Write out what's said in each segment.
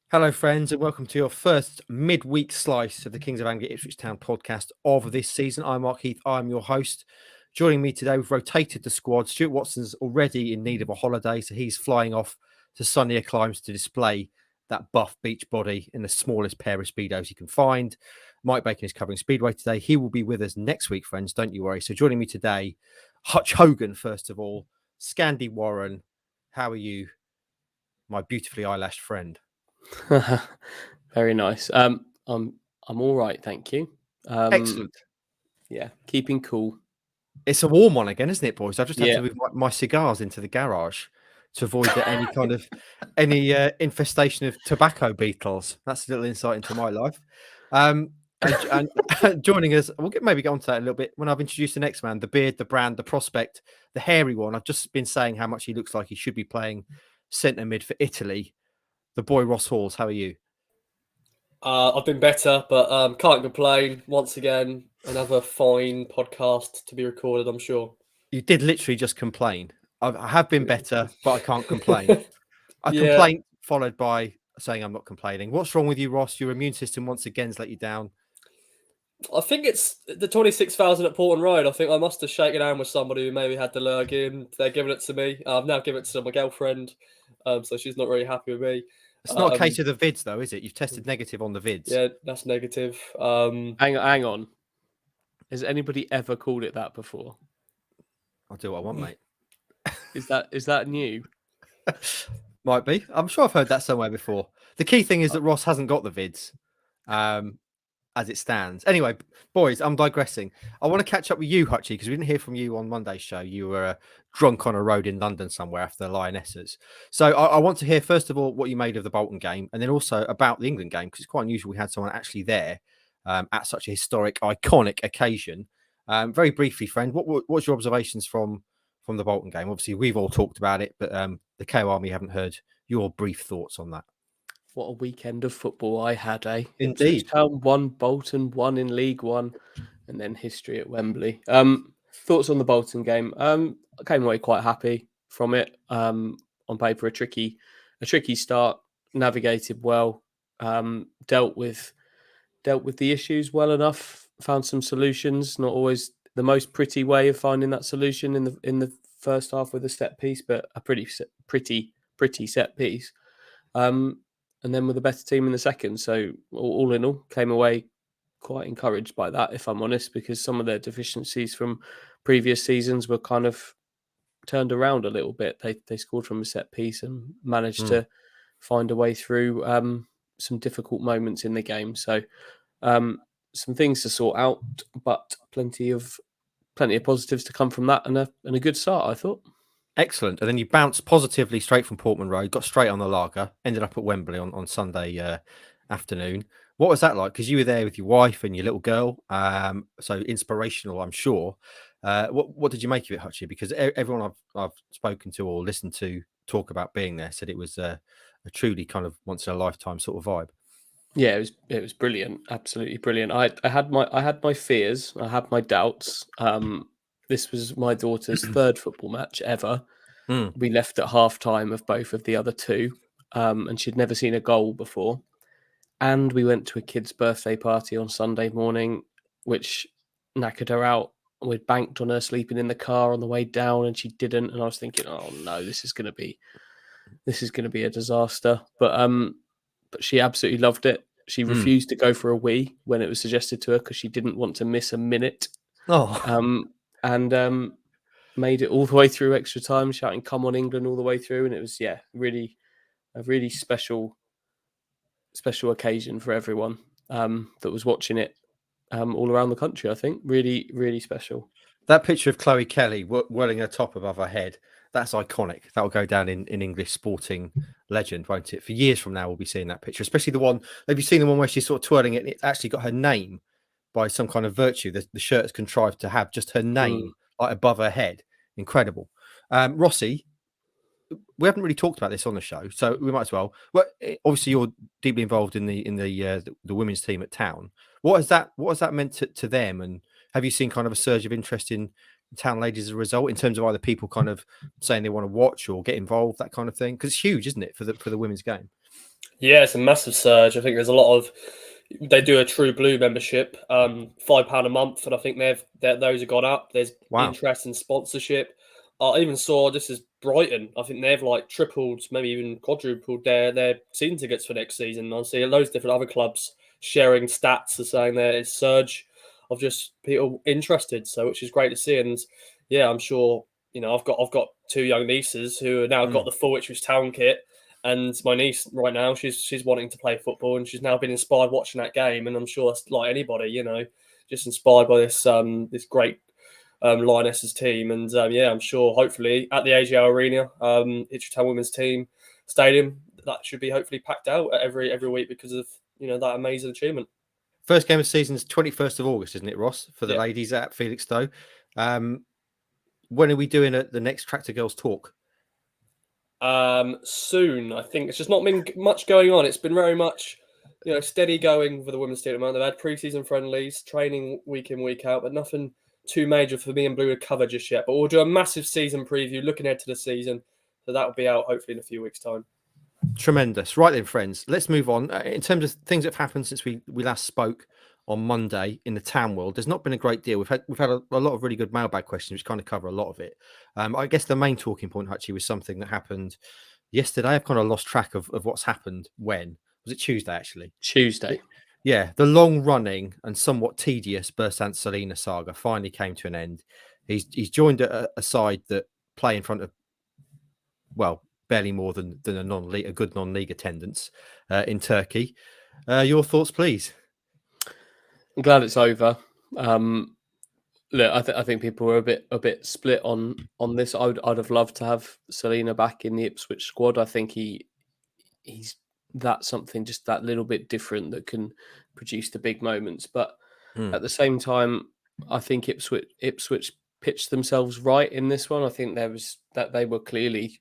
Hello, friends, and welcome to your first midweek slice of the Kings of Anglia Ipswich Town podcast of this season. I'm Mark Heath. I'm your host. Joining me today, we've rotated the squad. Stuart Watson's already in need of a holiday, so he's flying off to sunnier climes to display that buff beach body in the smallest pair of Speedos he can find. Mike Bacon is covering Speedway today. He will be with us next week, friends. Don't you worry. So joining me today, Hutch Hogan, first of all. Scandi Warren, how are you, my beautifully eyelashed friend? Very nice. I'm all right, thank you. Excellent. Yeah, keeping cool. It's a warm one again, isn't it, boys? I've just had Yeah. to move my cigars into the garage to avoid any kind of infestation of tobacco beetles. That's a little insight into my life. And joining us, we'll maybe get onto that in a little bit when I've introduced the next man, the beard, the brand, the prospect, the hairy one. I've just been saying how much he looks like he should be playing centre mid for Italy. The boy Ross Halls, how are you? I've been better, but can't complain. Once again, another fine podcast to be recorded, I'm sure. You did literally just complain. I have been better, but I can't complain. A Yeah. complaint followed by saying I'm not complaining. What's wrong with you, Ross? Your immune system once again has let you down. I think it's the 26,000 at Porton Road. I think I must have shaken hand with somebody who maybe had the lurg. They're giving it to me. I've now given it to my girlfriend, so she's not really happy with me. It's not a case of the vids, though, is it? You've tested negative on the vids. Yeah, that's negative. Hang on. Has anybody ever called it that before? I'll do what I want, mate. Is that new? Might be. I'm sure I've heard that somewhere before. The key thing is that Ross hasn't got the vids as it stands. Anyway, boys, I'm digressing. I want to catch up with you, Hutchie, because we didn't hear from you on Monday's show. You were drunk on a road in London somewhere after the Lionesses. So I want to hear, first of all, what you made of the Bolton game, and then also about the England game, because it's quite unusual we had someone actually there at such a historic, iconic occasion. Very briefly, friend, what's your observations from the Bolton game? Obviously, we've all talked about it, but the KO Army haven't heard your brief thoughts on that. What a weekend of football I had, eh? Indeed. Ipswich Town won, Bolton won in League One, and then history at Wembley. Thoughts on the Bolton game? I came away quite happy from it. On paper, a tricky start, navigated well, dealt with the issues well enough, found some solutions. Not always the most pretty way of finding that solution in the first half with a set piece, but a pretty set piece. And then with a better team in the second. So all in all, came away quite encouraged by that, if I'm honest, because some of their deficiencies from previous seasons were kind of turned around a little bit. They scored from a set piece and managed to find a way through some difficult moments in the game. So some things to sort out, but plenty of positives to come from that, and a good start, I thought. Excellent. And then you bounced positively straight from Portman Road, got straight on the lager, ended up at Wembley on Sunday afternoon. What was that like? Because you were there with your wife and your little girl. So inspirational, I'm sure. What did you make of it, Hutchie? Because everyone I've spoken to or listened to talk about being there said it was a truly kind of once in a lifetime sort of vibe. Yeah, it was brilliant, absolutely brilliant. I had my fears, I had my doubts. This was my daughter's third football match ever. We left at half time of both of the other two, and she'd never seen a goal before. And we went to a kid's birthday party on Sunday morning, which knackered her out. We'd banked on her sleeping in the car on the way down, and she didn't. And I was thinking, oh no, this is going to be a disaster. But she absolutely loved it. She refused to go for a wee when it was suggested to her because she didn't want to miss a minute. And made it all the way through extra time, shouting "Come on, England" all the way through, and it was really a really special occasion for everyone that was watching it all around the country. I think really, really special. That picture of Chloe Kelly whirling her top above her head, that's iconic. That will go down in English sporting legend, won't it? For years from now, we'll be seeing that picture, especially the one. Have you seen the one where she's sort of twirling it and it's actually got her name by some kind of virtue? The shirt is contrived to have just her name like above her head. Incredible. Rossi, we haven't really talked about this on the show, so we might as well. Well, obviously you're deeply involved in the women's team at Town. What has that meant to them? And have you seen kind of a surge of interest in Town ladies as a result, in terms of either people kind of saying they want to watch or get involved, that kind of thing? Because it's huge, isn't it, for the women's game? Yeah, it's a massive surge. I think there's a lot of they do a True Blue membership, £5 a month, and I think those have gone up. There's Wow. interest in sponsorship. I even saw this is Brighton. I think they've like tripled, maybe even quadrupled their season tickets for next season. I see loads of different other clubs sharing stats and saying there is surge of just people interested. So which is great to see. And yeah, I'm sure I've got two young nieces who have now got the full Ipswich Town kit. And my niece right now, she's wanting to play football, and she's now been inspired watching that game. And I'm sure that's like anybody, just inspired by this great Lionesses team. And yeah, I'm sure hopefully at the AGL Arena, Ipswich Town Women's Team Stadium, that should be hopefully packed out every week because of that amazing achievement. First game of the season is 21st of August, isn't it, Ross, for the Yeah. ladies at Felixstowe? When are we doing the next Tractor Girls talk? Soon. I think it's just not been much going on. It's been very much steady going for the women's team. They've had pre-season friendlies, training week in, week out, but nothing too major for me and Blue to cover just yet. But we'll do a massive season preview looking ahead to the season. So that will be out hopefully in a few weeks' time. Tremendous. Right then, friends, let's move on. In terms of things that have happened since we last spoke on Monday in the town world, there's not been a great deal. We've had a lot of really good mailbag questions, which kind of cover a lot of it. I guess the main talking point actually was something that happened yesterday. I've kind of lost track of what's happened. When was it? Tuesday, actually. Tuesday. Yeah, the long running and somewhat tedious Bersant Celina saga finally came to an end. He's joined a side that play in front of, well, barely more than a good non-league attendance in Turkey. Your thoughts, please. I'm glad it's over. Look, I think people were a bit split on this. I'd have loved to have Celina back in the Ipswich squad. I think he's something just that little bit different that can produce the big moments. But at the same time, I think Ipswich pitched themselves right in this one. I think they were clearly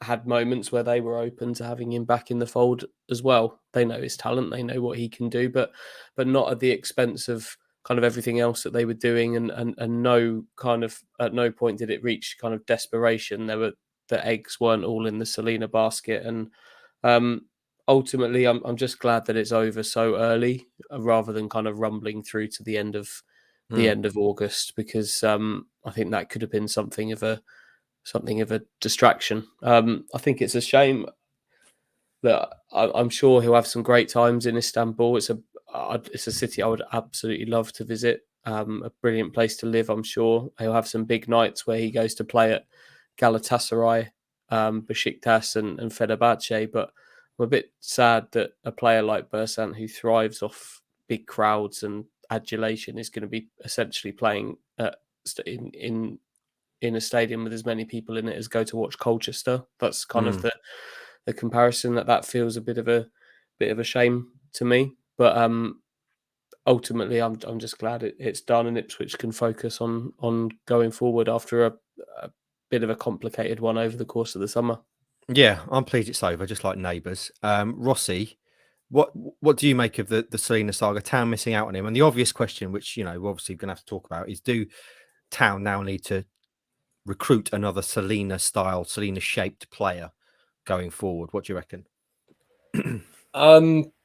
had moments where they were open to having him back in the fold as well. They know his talent, they know what he can do, but not at the expense of kind of everything else that they were doing, and no kind of at no point did it reach kind of desperation. The eggs weren't all in the Celina basket, and ultimately I'm just glad that it's over so early rather than kind of rumbling through to the end of August, because I think that could have been something of a distraction. I think it's a shame that I'm sure he'll have some great times in Istanbul. It's a city I would absolutely love to visit. A brilliant place to live. I'm sure he'll have some big nights where he goes to play at Galatasaray, Besiktas, and Fenerbahce. But I'm a bit sad that a player like Bersant, who thrives off big crowds and adulation, is going to be essentially playing in a stadium with as many people in it as go to watch Colchester. That's kind of the comparison that feels a bit of a shame to me. But ultimately, I'm just glad it's done and Ipswich can focus on going forward after a bit of a complicated one over the course of the summer. Yeah, I'm pleased it's over, just like neighbours. Rossi, what do you make of the Celina saga? Town missing out on him, and the obvious question, which we're obviously going to have to talk about, is do Town now need to recruit another Celina-shaped player going forward? What do you reckon?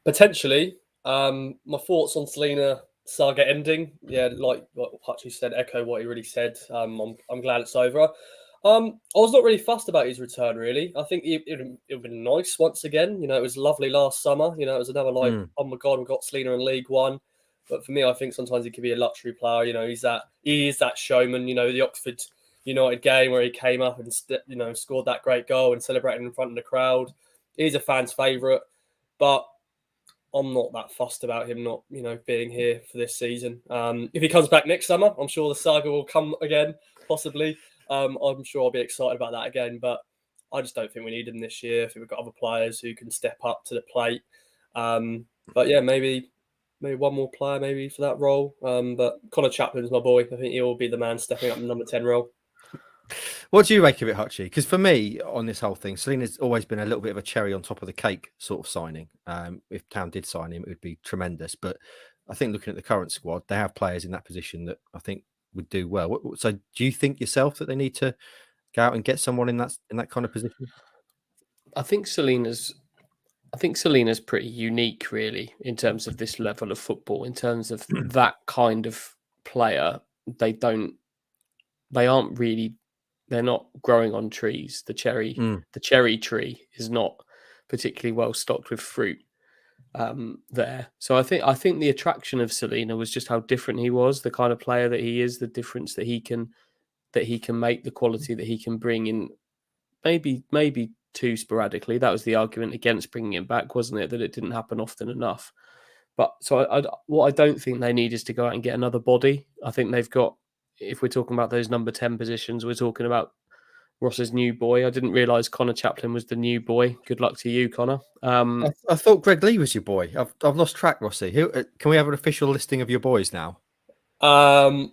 Potentially. My thoughts on Celina saga ending. Yeah, like what Hutchie said, echo what he really said. I'm glad it's over. I was not really fussed about his return, really. I think it would have been nice once again. It was lovely last summer. It was another oh my God, we got Celina in League One. But for me, I think sometimes he could be a luxury player. He is that showman. The Oxford United game where he came up and scored that great goal and celebrated in front of the crowd. He's a fan's favourite, but I'm not that fussed about him not being here for this season. If he comes back next summer, I'm sure the saga will come again, possibly. I'm sure I'll be excited about that again, but I just don't think we need him this year. I think we've got other players who can step up to the plate. But yeah, maybe one more player maybe for that role. But Connor Chaplin's my boy. I think he will be the man stepping up in the number 10 role. What do you make of it, Hutchie? Because for me, on this whole thing, Celina's always been a little bit of a cherry on top of the cake sort of signing. If Town did sign him, it would be tremendous. But I think looking at the current squad, they have players in that position that I think would do well. So do you think yourself that they need to go out and get someone in that kind of position? I think Celina's I think Celina's pretty unique, really, in terms of this level of football. In terms of that kind of player, they aren't really. They're not growing on trees. The cherry tree is not particularly well stocked with fruit there. So I think the attraction of Celina was just how different he was, the kind of player that he is, the difference that he can make, the quality that he can bring in. Maybe too sporadically. That was the argument against bringing him back, wasn't it? That it didn't happen often enough. But so what I don't think they need is to go out and get another body. I think they've got. If we're talking about those number 10 positions, we're talking about Ross's new boy. I didn't realise Connor Chaplin was the new boy. Good luck to you, Connor. I thought Greg Lee was your boy. I've lost track, Rossi. Can we have an official listing of your boys now? I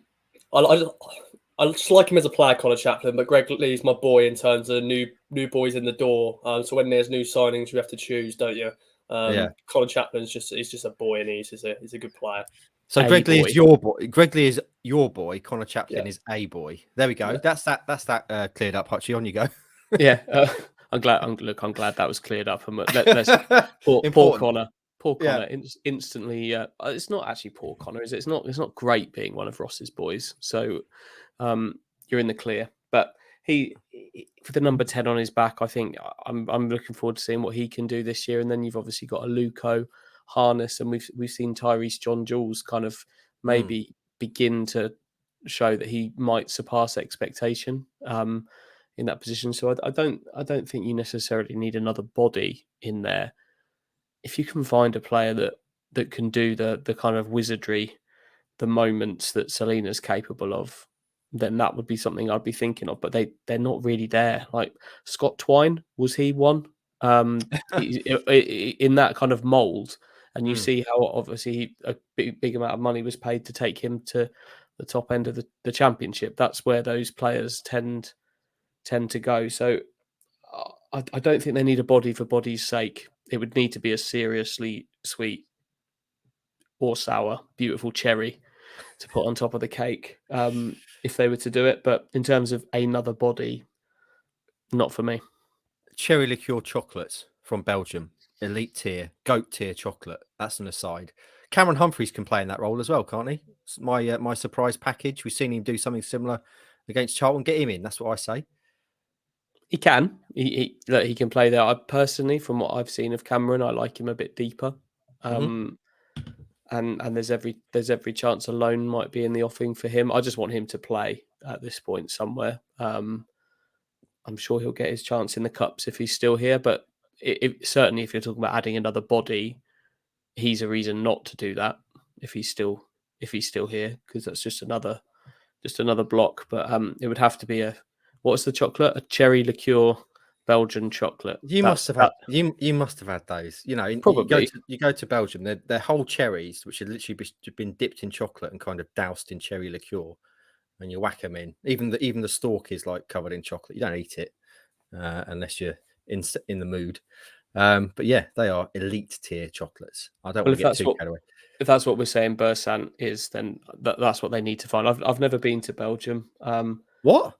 just like him as a player, Connor Chaplin, but Greg Lee's my boy in terms of new boys in the door. So when there's new signings, you have to choose, don't you? Yeah. Connor Chaplin's just a boy, and he's a good player. So Greg Lee is your boy. Greg Lee is your boy. Connor Chaplin is a boy. There we go. Yeah. That's that cleared up, Hutchie. On you go. Yeah, I'm glad. I'm glad that was cleared up. And let's poor Connor. Poor Connor instantly. It's not actually poor Connor, is it? It's not great being one of Ross's boys. So you're in the clear. But he with the number 10 on his back, I think I'm looking forward to seeing what he can do this year. And then you've obviously got a Luco harness, and we've seen Tyrese John Jules kind of maybe begin to show that he might surpass expectation in that position. So I don't think you necessarily need another body in there. If you can find a player that can do the kind of wizardry, the moments that Celina's capable of, then that would be something I'd be thinking of. But they're not really there. Like Scott Twine, was he one in that kind of mould? And you see how obviously a big amount of money was paid to take him to the top end of the championship. That's where those players tend to go. So I don't think they need a body for body's sake. It would need to be a seriously sweet or sour, beautiful cherry to put on top of the cake if they were to do it. But in terms of another body, not for me. Cherry liqueur chocolates from Belgium, elite tier, goat tier chocolate. That's an aside. Cameron Humphreys can play in that role as well, can't he? It's my surprise package. We've seen him do something similar against Charlton. Get him in. That's what I say. He can. He can play there. I personally, from what I've seen of Cameron, I like him a bit deeper. And there's every chance a loan might be in the offing for him. I just want him to play at this point somewhere. I'm sure he'll get his chance in the cups if he's still here. But certainly, if you're talking about adding another body, he's a reason not to do that if he's still here, because that's just another block. But it would have to be what's the chocolate? A cherry liqueur Belgian chocolate. You must have had those. You know, probably. You go to Belgium. They're whole cherries, which have literally been dipped in chocolate and kind of doused in cherry liqueur, and you whack them in. Even the stalk is like covered in chocolate. You don't eat it unless you're in the mood. But yeah, they are elite tier chocolates. I don't want to get too carried away. If that's what we're saying, Bersant is, then that's what they need to find. I've never been to Belgium. What?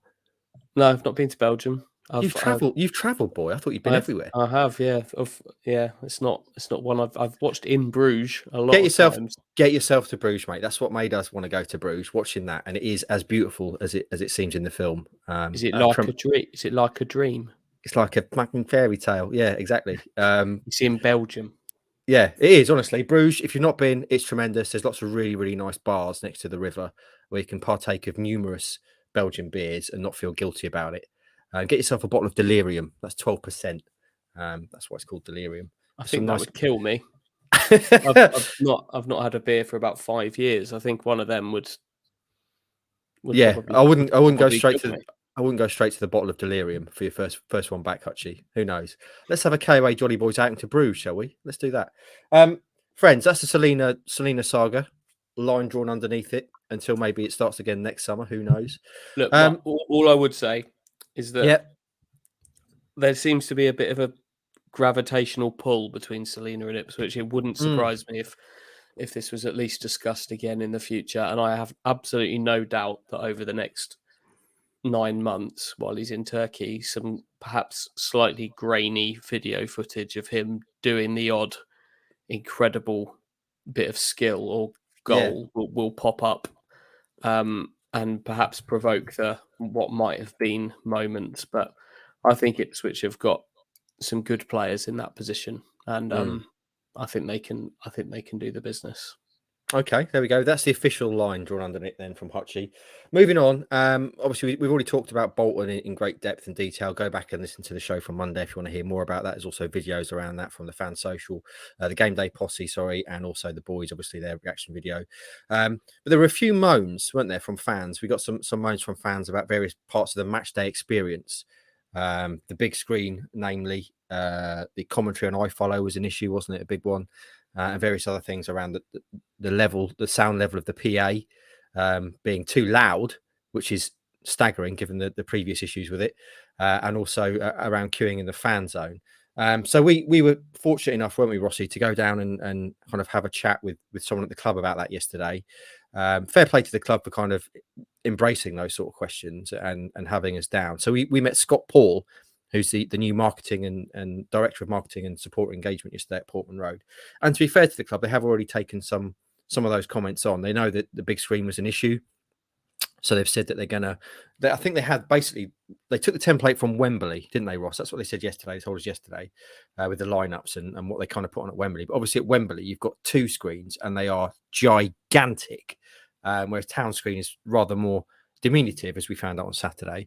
No, I've not been to Belgium. You've travelled, boy. I thought you'd been everywhere. I have, yeah. It's not one I've watched in Bruges a lot. Get yourself to Bruges, mate. That's what made us want to go to Bruges. Watching that, and it is as beautiful as it seems in the film. Is it like a dream? Is it like a dream? It's like a fucking fairy tale. Yeah, exactly. It's in Belgium. Yeah, it is, honestly. Bruges, if you've not been, it's tremendous. There's lots of really, really nice bars next to the river where you can partake of numerous Belgian beers and not feel guilty about it. Get yourself a bottle of Delirium. That's 12%. That's why it's called Delirium. I think that would kill me. I've not had a beer for about 5 years. I think one of them would yeah, I wouldn't go straight to I wouldn't go straight to the bottle of Delirium for your first one back, Hutchie. Who knows? Let's have a KOA Jolly Boys outing to Bruges, shall we? Let's do that. Friends, that's the Celina saga. Line drawn underneath it until maybe it starts again next summer. Who knows? Look, all I would say is that there seems to be a bit of a gravitational pull between Celina and Ipswich. It wouldn't surprise me if this was at least discussed again in the future. And I have absolutely no doubt that over the next 9 months while he's in Turkey, some perhaps slightly grainy video footage of him doing the odd incredible bit of skill or goal will pop up, and perhaps provoke what might have been moments. But I think Ipswich have got some good players in that position, and I think they can do the business. Okay, there we go. That's the official line drawn under it then from Hutchie. Moving on, obviously we've already talked about Bolton in great depth and detail. Go back and listen to the show from Monday if you want to hear more about that. There's also videos around that from the fan social, the game day posse, and also the boys, obviously their reaction video. But there were a few moans, weren't there, from fans? We got some moans from fans about various parts of the match day experience. The big screen, namely, the commentary on iFollow was an issue, wasn't it? A big one. And various other things around the sound level of the PA being too loud, which is staggering given the previous issues with it, and also around queuing in the fan zone. So we were fortunate enough, weren't we, Rossi, to go down and kind of have a chat with someone at the club about that yesterday. Fair play to the club for kind of embracing those sort of questions and having us down. So we met Scott Paul, who's the new marketing and director of marketing and support engagement yesterday at Portman Road. And to be fair to the club, they have already taken some of those comments on. They know that the big screen was an issue. So they've said that I think they took the template from Wembley, didn't they, Ross? That's what they said yesterday. They told us yesterday with the lineups and what they kind of put on at Wembley. But obviously at Wembley, you've got 2 screens and they are gigantic, whereas Town Screen is rather more diminutive, as we found out on Saturday,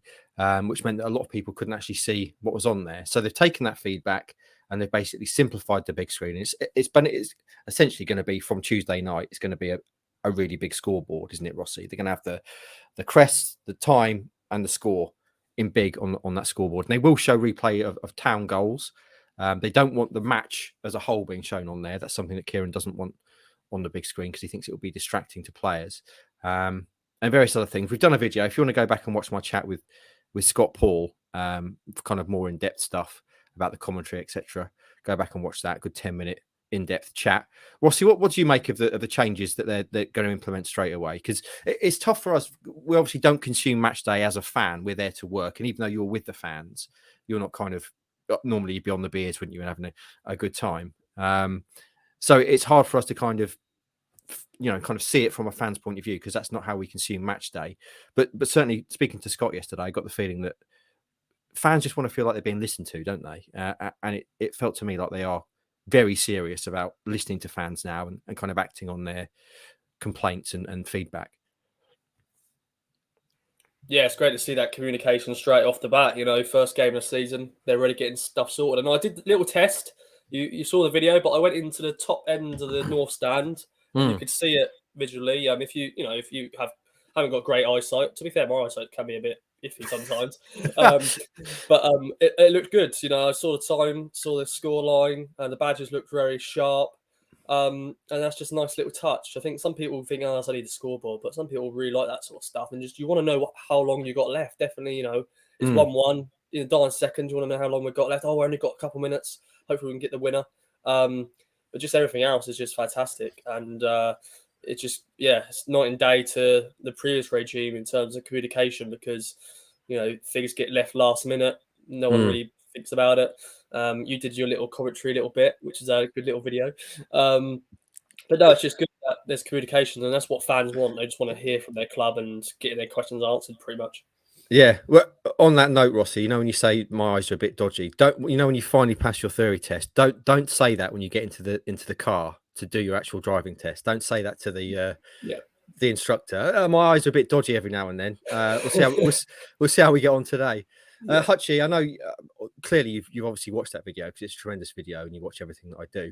which meant that a lot of people couldn't actually see what was on there. So they've taken that feedback and they've basically simplified the big screen. It's essentially going to be from Tuesday night. It's going to be a really big scoreboard, isn't it, Rossi? They're going to have the crest, the time, and the score in big on that scoreboard. And they will show replay of Town goals. They don't want the match as a whole being shown on there. That's something that Kieran doesn't want on the big screen because he thinks it will be distracting to players. And various other things. We've done a video. If you want to go back and watch my chat with Scott Paul, kind of more in-depth stuff about the commentary, etc., go back and watch that. Good 10-minute in-depth chat. Rossi, what do you make of the changes that they're going to implement straight away? Because it's tough for us. We obviously don't consume match day as a fan. We're there to work, and even though you're with the fans, you're not kind of normally you'd be on the beers, wouldn't you, and having a good time. So it's hard for us to kind of see it from a fan's point of view because that's not how we consume match day. But certainly speaking to Scott yesterday, I got the feeling that fans just want to feel like they're being listened to, don't they? And it felt to me like they are very serious about listening to fans now and kind of acting on their complaints and feedback. Yeah, it's great to see that communication straight off the bat. First game of the season, they're already getting stuff sorted. And I did a little test. You saw the video, but I went into the top end of the north stand. You could see it visually. If you haven't got great eyesight, to be fair, my eyesight can be a bit iffy sometimes. But it looked good. I saw the time, saw the score line, and the badges looked very sharp. And that's just a nice little touch. I think some people think, I need the scoreboard, but some people really like that sort of stuff. And just you want to know how long you got left. Definitely, it's 1-1 in the dying seconds. You want to know how long we've got left. We've only got a couple minutes. Hopefully we can get the winner. But just everything else is just fantastic. And it's just, it's night and day to the previous regime in terms of communication because, things get left last minute. No one really thinks about it. You did your little commentary a little bit, which is a good little video. But no, it's just good that there's communication, and that's what fans want. They just want to hear from their club and get their questions answered pretty much. Yeah. Well, on that note, Rossi, when you say my eyes are a bit dodgy, when you finally pass your theory test, don't say that when you get into the car to do your actual driving test. Don't say that to the instructor. My eyes are a bit dodgy every now and then. We'll see how we get on today. Hutchie, I know clearly you've obviously watched that video because it's a tremendous video and you watch everything that I do.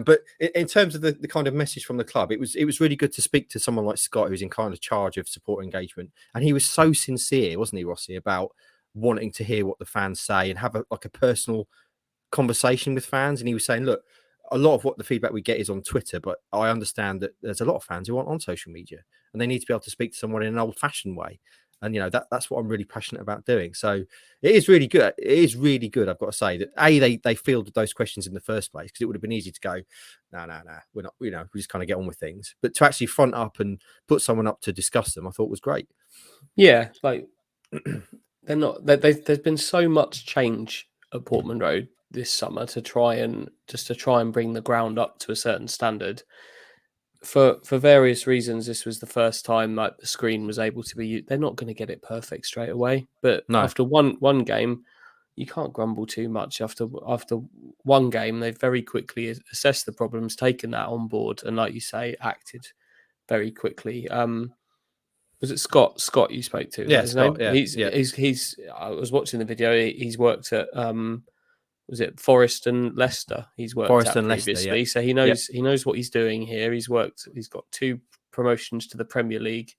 But in terms of the kind of message from the club, it was really good to speak to someone like Scott, who's in kind of charge of support engagement. And he was so sincere, wasn't he, Rossi, about wanting to hear what the fans say and have a personal conversation with fans. And he was saying, look, a lot of what the feedback we get is on Twitter, but I understand that there's a lot of fans who aren't on social media and they need to be able to speak to someone in an old-fashioned way. And, that's what I'm really passionate about doing. So it is really good. It is really good, I've got to say, that, they fielded those questions in the first place because it would have been easy to go, no, we're not, we just kind of get on with things. But to actually front up and put someone up to discuss them, I thought was great. Yeah, like there's been so much change at Portman Road this summer to try and bring the ground up to a certain standard. For various reasons, this was the first time like the screen was able to be. They're not going to get it perfect straight away, but No. after one game, you can't grumble too much. After one game, they've very quickly assessed the problems, taken that on board, and like you say, acted very quickly. Was it Scott? Scott, you spoke to? Is Yeah, that his Scott, name? yeah. He's. I was watching the video. He's worked at was it Forest and Leicester? He's worked Forest at and Leicester, previously, yeah. so he knows what he's doing here. He's got 2 promotions to the Premier League.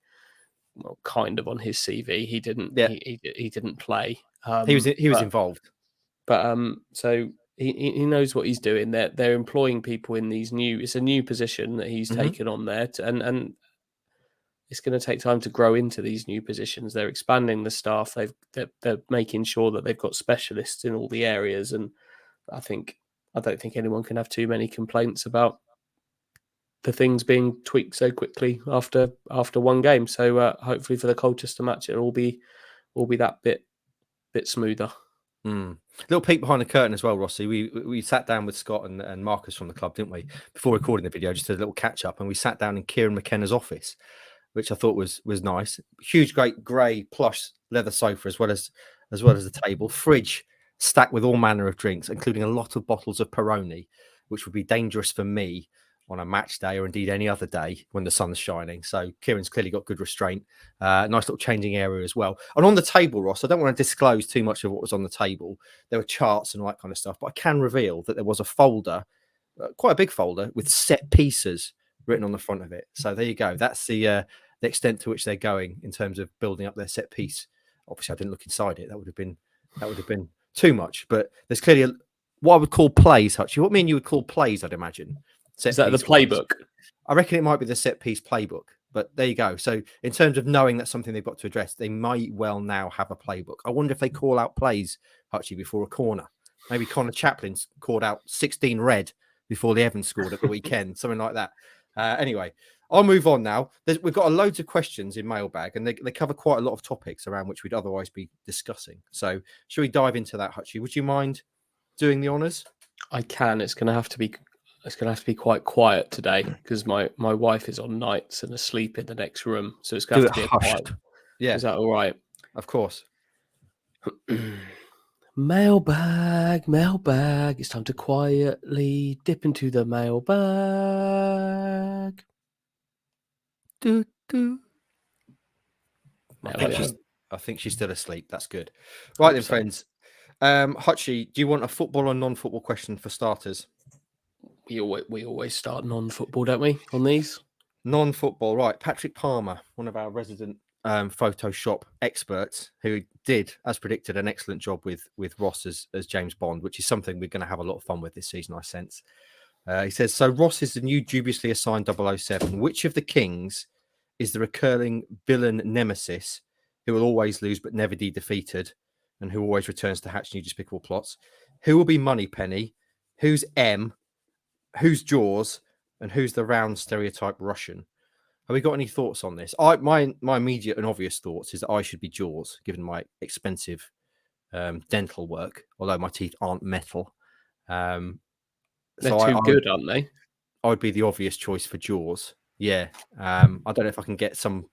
Well, kind of on his CV. He didn't. Yeah. He didn't play. He was involved. But so he knows what he's doing. They're employing people in these new. It's a new position that he's taken on there, and it's going to take time to grow into these new positions. They're expanding the staff. They're making sure that they've got specialists in all the areas, and I don't think anyone can have too many complaints about the things being tweaked so quickly after one game. So hopefully for the Colchester match, it'll all be that bit smoother. Little peek behind the curtain as well, Rossi. We sat down with Scott and Marcus from the club, didn't we? Before recording the video, just a little catch up, and we sat down in Kieran McKenna's office, which I thought was nice. Huge, great grey plush leather sofa, as well as the table, fridge stacked with all manner of drinks, including a lot of bottles of Peroni, which would be dangerous for me on a match day or indeed any other day when the sun's shining. So Kieran's clearly got good restraint. Nice little changing area as well. And on the table, Ross, I don't want to disclose too much of what was on the table. There were charts and all that kind of stuff, but I can reveal that there was a folder, quite a big folder, with set pieces written on the front of it. So there you go. That's the extent to which they're going in terms of building up their set piece. Obviously, I didn't look inside it. That would have been too much. But there's clearly what I would call plays, Hutchie. What you would call plays, I'd imagine. Is that the playbook? I reckon it might be the set piece playbook. But there you go. So in terms of knowing that's something they've got to address, they might well now have a playbook. I wonder if they call out plays, Hutchie, before a corner. Maybe Connor Chaplin's called out 16 red before the Evans scored at the weekend, something like that. Anyway, I'll move on now. We've got loads of questions in Mailbag, and they cover quite a lot of topics around which we'd otherwise be discussing. So should we dive into that, Hutchie? Would you mind doing the honours? I can. It's going to have to be quite quiet today because my wife is on nights and asleep in the next room, so it's going to have to be quiet. Yeah, is that all right? Of course. Mailbag. It's time to quietly dip into the mailbag. I think she's still asleep. That's good. Right then, friends. Hutchie, do you want a football or non-football question for starters? We always start non-football, don't we, on these? Non-football, right. Patrick Palmer, one of our resident Photoshop experts, who did, as predicted, an excellent job with Ross as James Bond, which is something we're going to have a lot of fun with this season, I sense. He says, so Ross is the new dubiously assigned 007. Which of the Kings is the recurring villain nemesis who will always lose but never be defeated and who always returns to hatch new despicable plots? Who will be Moneypenny? Who's M? Who's Jaws? And who's the round stereotype Russian? Have we got any thoughts on this? My immediate and obvious thoughts is that I should be Jaws, given my expensive dental work, although my teeth aren't metal. They're too good, aren't they? I would be the obvious choice for Jaws. Yeah. I don't know if I can get some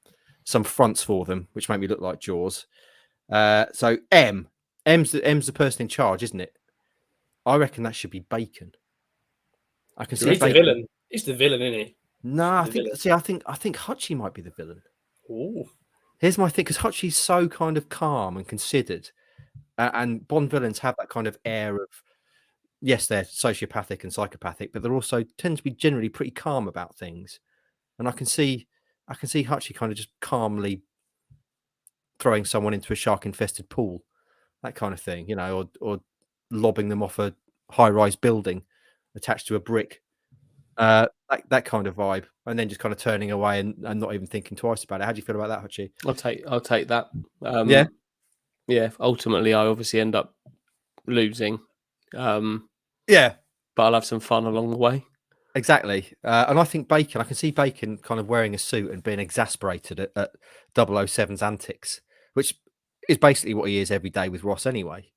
fronts for them, which make me look like Jaws. So M's the person in charge, isn't it? I reckon that should be Bacon. I can see he's the villain. He's the villain, isn't he? No, I think Hutchie might be the villain. Ooh. Here's my thing, because Hutchie's so kind of calm and considered, and Bond villains have that kind of air of, yes, they're sociopathic and psychopathic, but they're also tend to be generally pretty calm about things. And I can see Hutchie kind of just calmly throwing someone into a shark-infested pool, that kind of thing, or lobbing them off a high-rise building attached to a brick, that kind of vibe, and then just kind of turning away and not even thinking twice about it. How do you feel about that, Hutchie? I'll take that. Yeah. Ultimately, I obviously end up losing. Yeah, but I'll have some fun along the way. Exactly. And I think Bacon, I can see Bacon kind of wearing a suit and being exasperated at 007's antics, which is basically what he is every day with Ross anyway.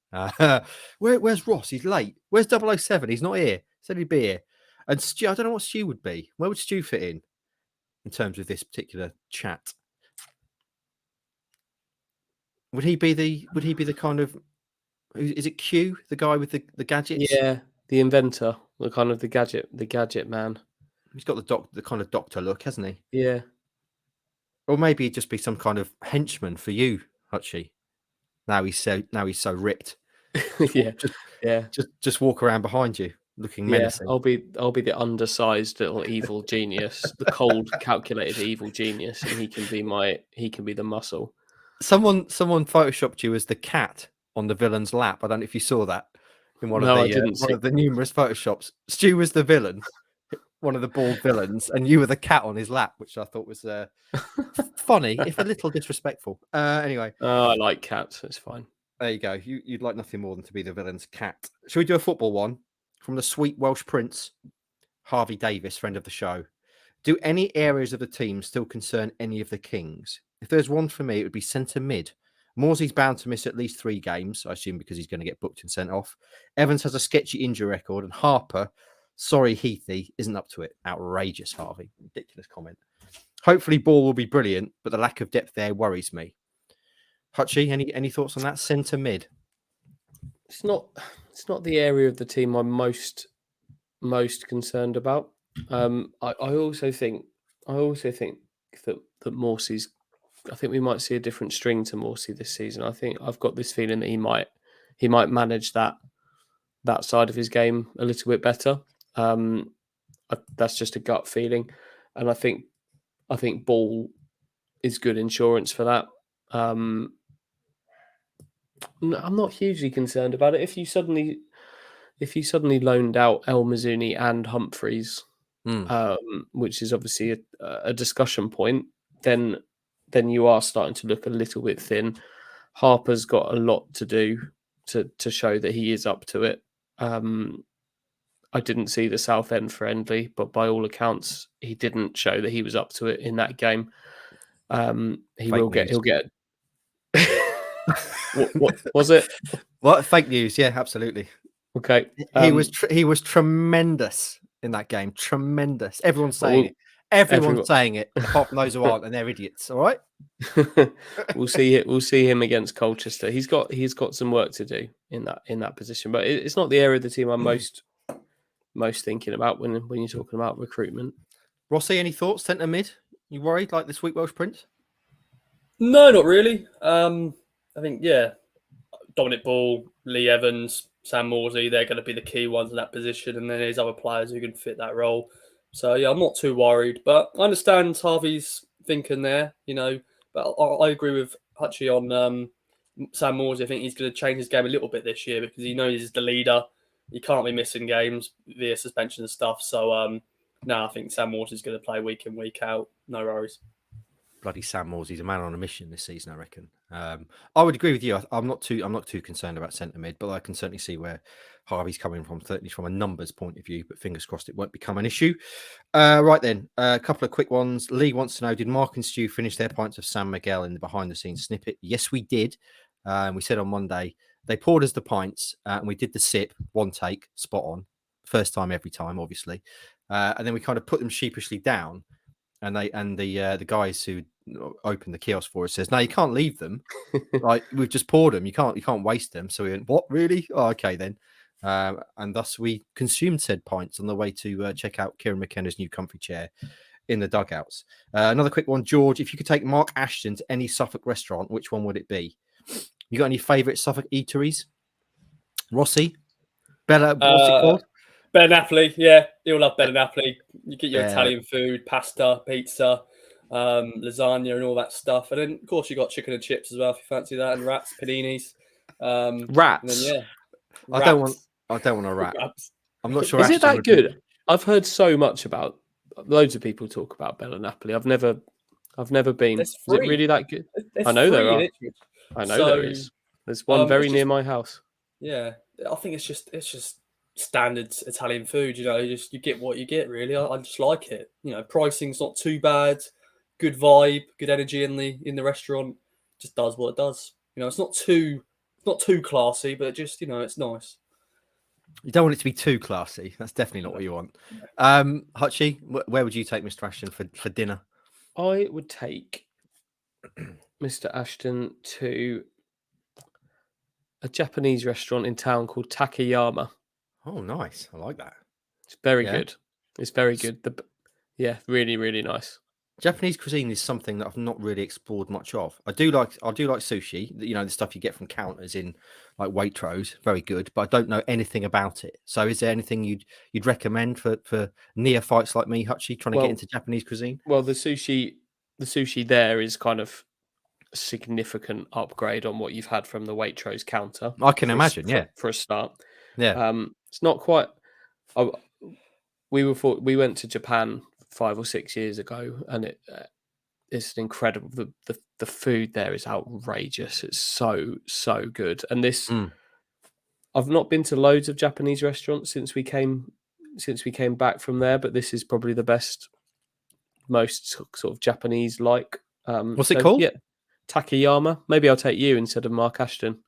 Where's Ross? He's late. Where's 007? He's not here. Said he'd be here. And Stu, I don't know what Stu would be. Where would Stu fit in terms of this particular chat? Would he be the kind of, is it Q, the guy with the gadgets? Yeah, the inventor, the gadget man. He's got the kind of doctor look, hasn't he? Yeah. Or maybe he'd just be some kind of henchman for you, Hutchie. Now he's so ripped. Just walk around behind you, looking menacing. I'll be the undersized little evil genius, the cold, calculated evil genius, and he can be the muscle. Someone photoshopped you as the cat on the villain's lap. I don't know if you saw that in one of the numerous photoshops. Stu was the villain, one of the bald villains, and you were the cat on his lap, which I thought was funny, if a little disrespectful. Anyway. I like cats. It's fine. There you go. You'd like nothing more than to be the villain's cat. Shall we do a football one from the sweet Welsh prince, Harvey Davis, friend of the show? Do any areas of the team still concern any of the Kings? If there's one for me, it would be centre mid. Morsey's bound to miss at least 3 games, I assume, because he's going to get booked and sent off. Evans has a sketchy injury record, and Harper, sorry, Heathy, isn't up to it. Outrageous, Harvey. Ridiculous comment. Hopefully, Ball will be brilliant, but the lack of depth there worries me. Hutchie, any thoughts on that? Centre mid. It's not the area of the team I'm most concerned about. I also think that Morsey's. I think we might see a different string to Morsey this season. I think I've got this feeling that he might manage that side of his game a little bit better. That's just a gut feeling, and I think Ball is good insurance for that. I'm not hugely concerned about it. If you suddenly loaned out El Mazzuni and Humphreys, which is obviously a discussion point, then you are starting to look a little bit thin. Harper's got a lot to do to show that he is up to it. I didn't see the Southend friendly, but by all accounts, he didn't show that he was up to it in that game. He'll get. What was it? What fake news? Yeah, absolutely. Okay, he was tremendous in that game. Tremendous. Everyone's saying it. Everyone's saying it, apart from those who aren't, and they're idiots. All right. We'll see it. We'll see him against Colchester. He's got some work to do in that position, but it's not the area of the team I'm most thinking about when you're talking about recruitment. Rossi, any thoughts? Centre mid? You worried like the sweet Welsh Prince? No, not really. I think Dominic Ball, Lee Evans, Sam Morsey, they're going to be the key ones in that position, and then there's other players who can fit that role. So I'm not too worried, but I understand Harvey's thinking there, But I agree with Hutchie on Sam Morsey. I think he's going to change his game a little bit this year because he knows he's the leader. He can't be missing games via suspension and stuff. So I think Sam Morsey's going to play week in, week out. No worries. Bloody Sam Morsey's a man on a mission this season, I reckon. I would agree with you. I'm not too concerned about centre mid, but I can certainly see where Harvey's coming from, certainly from a numbers point of view. But fingers crossed it won't become an issue. Right then, a couple of quick ones. Lee wants to know: did Mark and Stu finish their pints of San Miguel in the behind-the-scenes snippet? Yes, we did. We said on Monday they poured us the pints, and we did the sip, one take, spot on, first time every time, obviously, and then we kind of put them sheepishly down. And the guys who opened the kiosk for us says, "No, you can't leave them. Like we've just poured them. You can't waste them." So we went, "What, really? Oh, okay then." And thus we consumed said pints on the way to check out Kieran McKenna's new comfy chair in the dugouts. Another quick one, George. If you could take Mark Ashton to any Suffolk restaurant, which one would it be? You got any favourite Suffolk eateries? Rossi, Bella, what's it called? Ben Napoli, you'll love Ben Napoli. You get your Italian food, pasta, pizza, lasagna, and all that stuff. And then, of course, you got chicken and chips as well if you fancy that, and wraps, paninis. Rats. And then, I don't want a rat. I'm not sure. Is it that good? I've heard so much about. Loads of people talk about Bella Napoli. I've never been. Is it really that good? I know there are. I know there is. There's one very near my house. Yeah, I think it's just standard Italian food. You get what you get. Really, I just like it. Pricing's not too bad. Good vibe, good energy in the restaurant. Just does what it does. It's not too not too classy, but just it's nice. You don't want it to be too classy. That's definitely not what you want. Hutchie, where would you take Mr. Ashton for dinner? I would take Mr. Ashton to a Japanese restaurant in town called Takayama. Oh, nice. I like that. It's very good. It's very good. Really, really nice. Japanese cuisine is something that I've not really explored much of. I do like sushi, the stuff you get from counters in like Waitrose, very good, but I don't know anything about it. So is there anything you'd recommend for neophytes like me, Hutchie, trying to get into Japanese cuisine? Well, the sushi there is kind of a significant upgrade on what you've had from the Waitrose counter. I can imagine, for a start. Yeah. It's not quite. We went to Japan 5 or 6 years ago, and it's incredible. The food there is outrageous. It's so good. And this, I've not been to loads of Japanese restaurants since we came back from there, but this is probably the best, most sort of Japanese like. What's it called? Yeah, Takayama. Maybe I'll take you instead of Mark Ashton.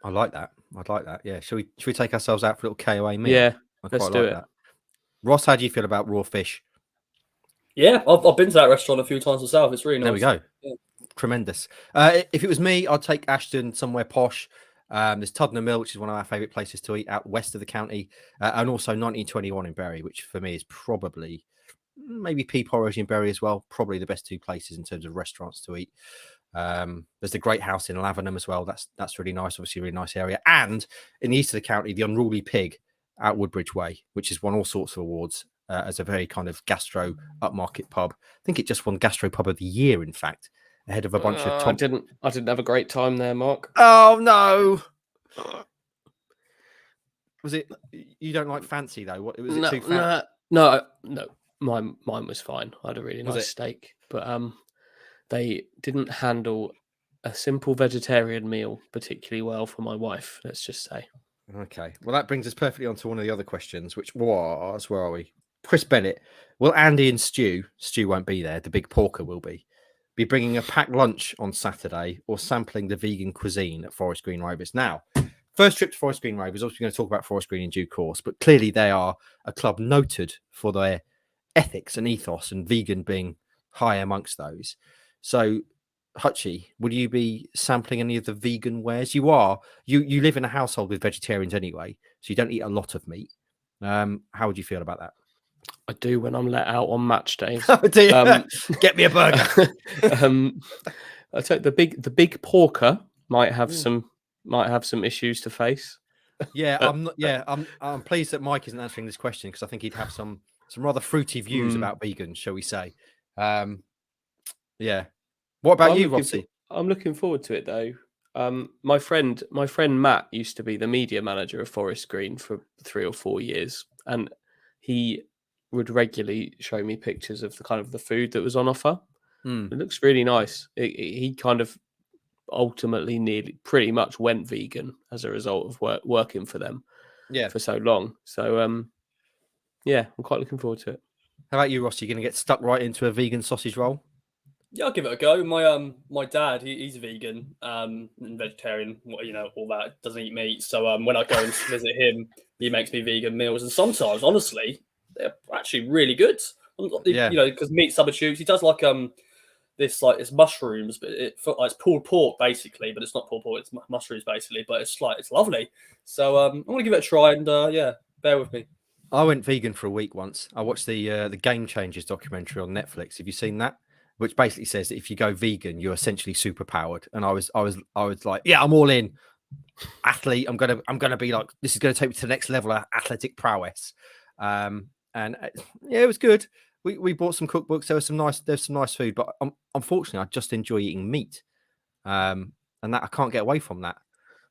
I like that. I'd like that. Yeah. Should we take ourselves out for a little KOA meal? Yeah, let's do it. That. Ross, how do you feel about raw fish? Yeah, I've been to that restaurant a few times myself. It's really nice. There we go. Yeah. Tremendous. If it was me, I'd take Ashton somewhere posh. There's Tuddenham Mill, which is one of our favourite places to eat out west of the county, and also 1921 in Bury, which for me is probably maybe P Porridge in Bury as well. Probably the best two places in terms of restaurants to eat. There's the Great House in Lavenham as well. That's really nice. Obviously, a really nice area. And in the east of the county, the Unruly Pig out Woodbridge Way, which has won all sorts of awards as a very kind of gastro upmarket pub. I think it just won Gastro Pub of the Year, in fact, ahead of a bunch of top. I didn't have a great time there, Mark. Oh no! Was it? You don't like fancy though? What was it? Too fat? No. Mine was fine. I had a really nice steak, but they didn't handle a simple vegetarian meal particularly well for my wife. Let's just say. Okay. Well, that brings us perfectly on to one of the other questions, which was, where are we? Chris Bennett. Will Andy and Stu won't be there, the big porker will be bringing a packed lunch on Saturday or sampling the vegan cuisine at Forest Green Rovers? Now, first trip to Forest Green Rovers, obviously going to talk about Forest Green in due course, but clearly they are a club noted for their ethics and ethos, and vegan being high amongst those. So, Hutchie, will you be sampling any of the vegan wares? You live in a household with vegetarians anyway, so you don't eat a lot of meat. How would you feel about that? I do when I'm let out on match days. Get me a burger. I take the big porker might have some issues to face. Yeah, I'm pleased that Mike isn't answering this question, because I think he'd have some rather fruity views about vegans, shall we say? Yeah. What about you, Rossi? I'm looking forward to it though. My friend Matt used to be the media manager of Forest Green for 3 or 4 years, and he would regularly show me pictures of the food that was on offer. It looks really nice. He kind of ultimately pretty much went vegan as a result of working for them for so long. So I'm quite looking forward to it. How about you, Ross? You're going to get stuck right into a vegan sausage roll? Yeah, I'll give it a go. My dad, he's vegan and vegetarian, all that, doesn't eat meat. So when I go and visit him, he makes me vegan meals, and sometimes, honestly, they're actually really good. Because meat substitutes. He does it's mushrooms, but it's pulled pork basically, but it's not pulled pork. It's mushrooms basically, but it's lovely. So I'm gonna give it a try, and bear with me. I went vegan for a week once. I watched the Game Changers documentary on Netflix. Have you seen that? Which basically says that if you go vegan, you're essentially super powered. And I was like, yeah, I'm all in. Athlete, I'm gonna be like, this is gonna take me to the next level of athletic prowess. It was good. We bought some cookbooks. There's some nice food, but unfortunately, I just enjoy eating meat, and that I can't get away from that.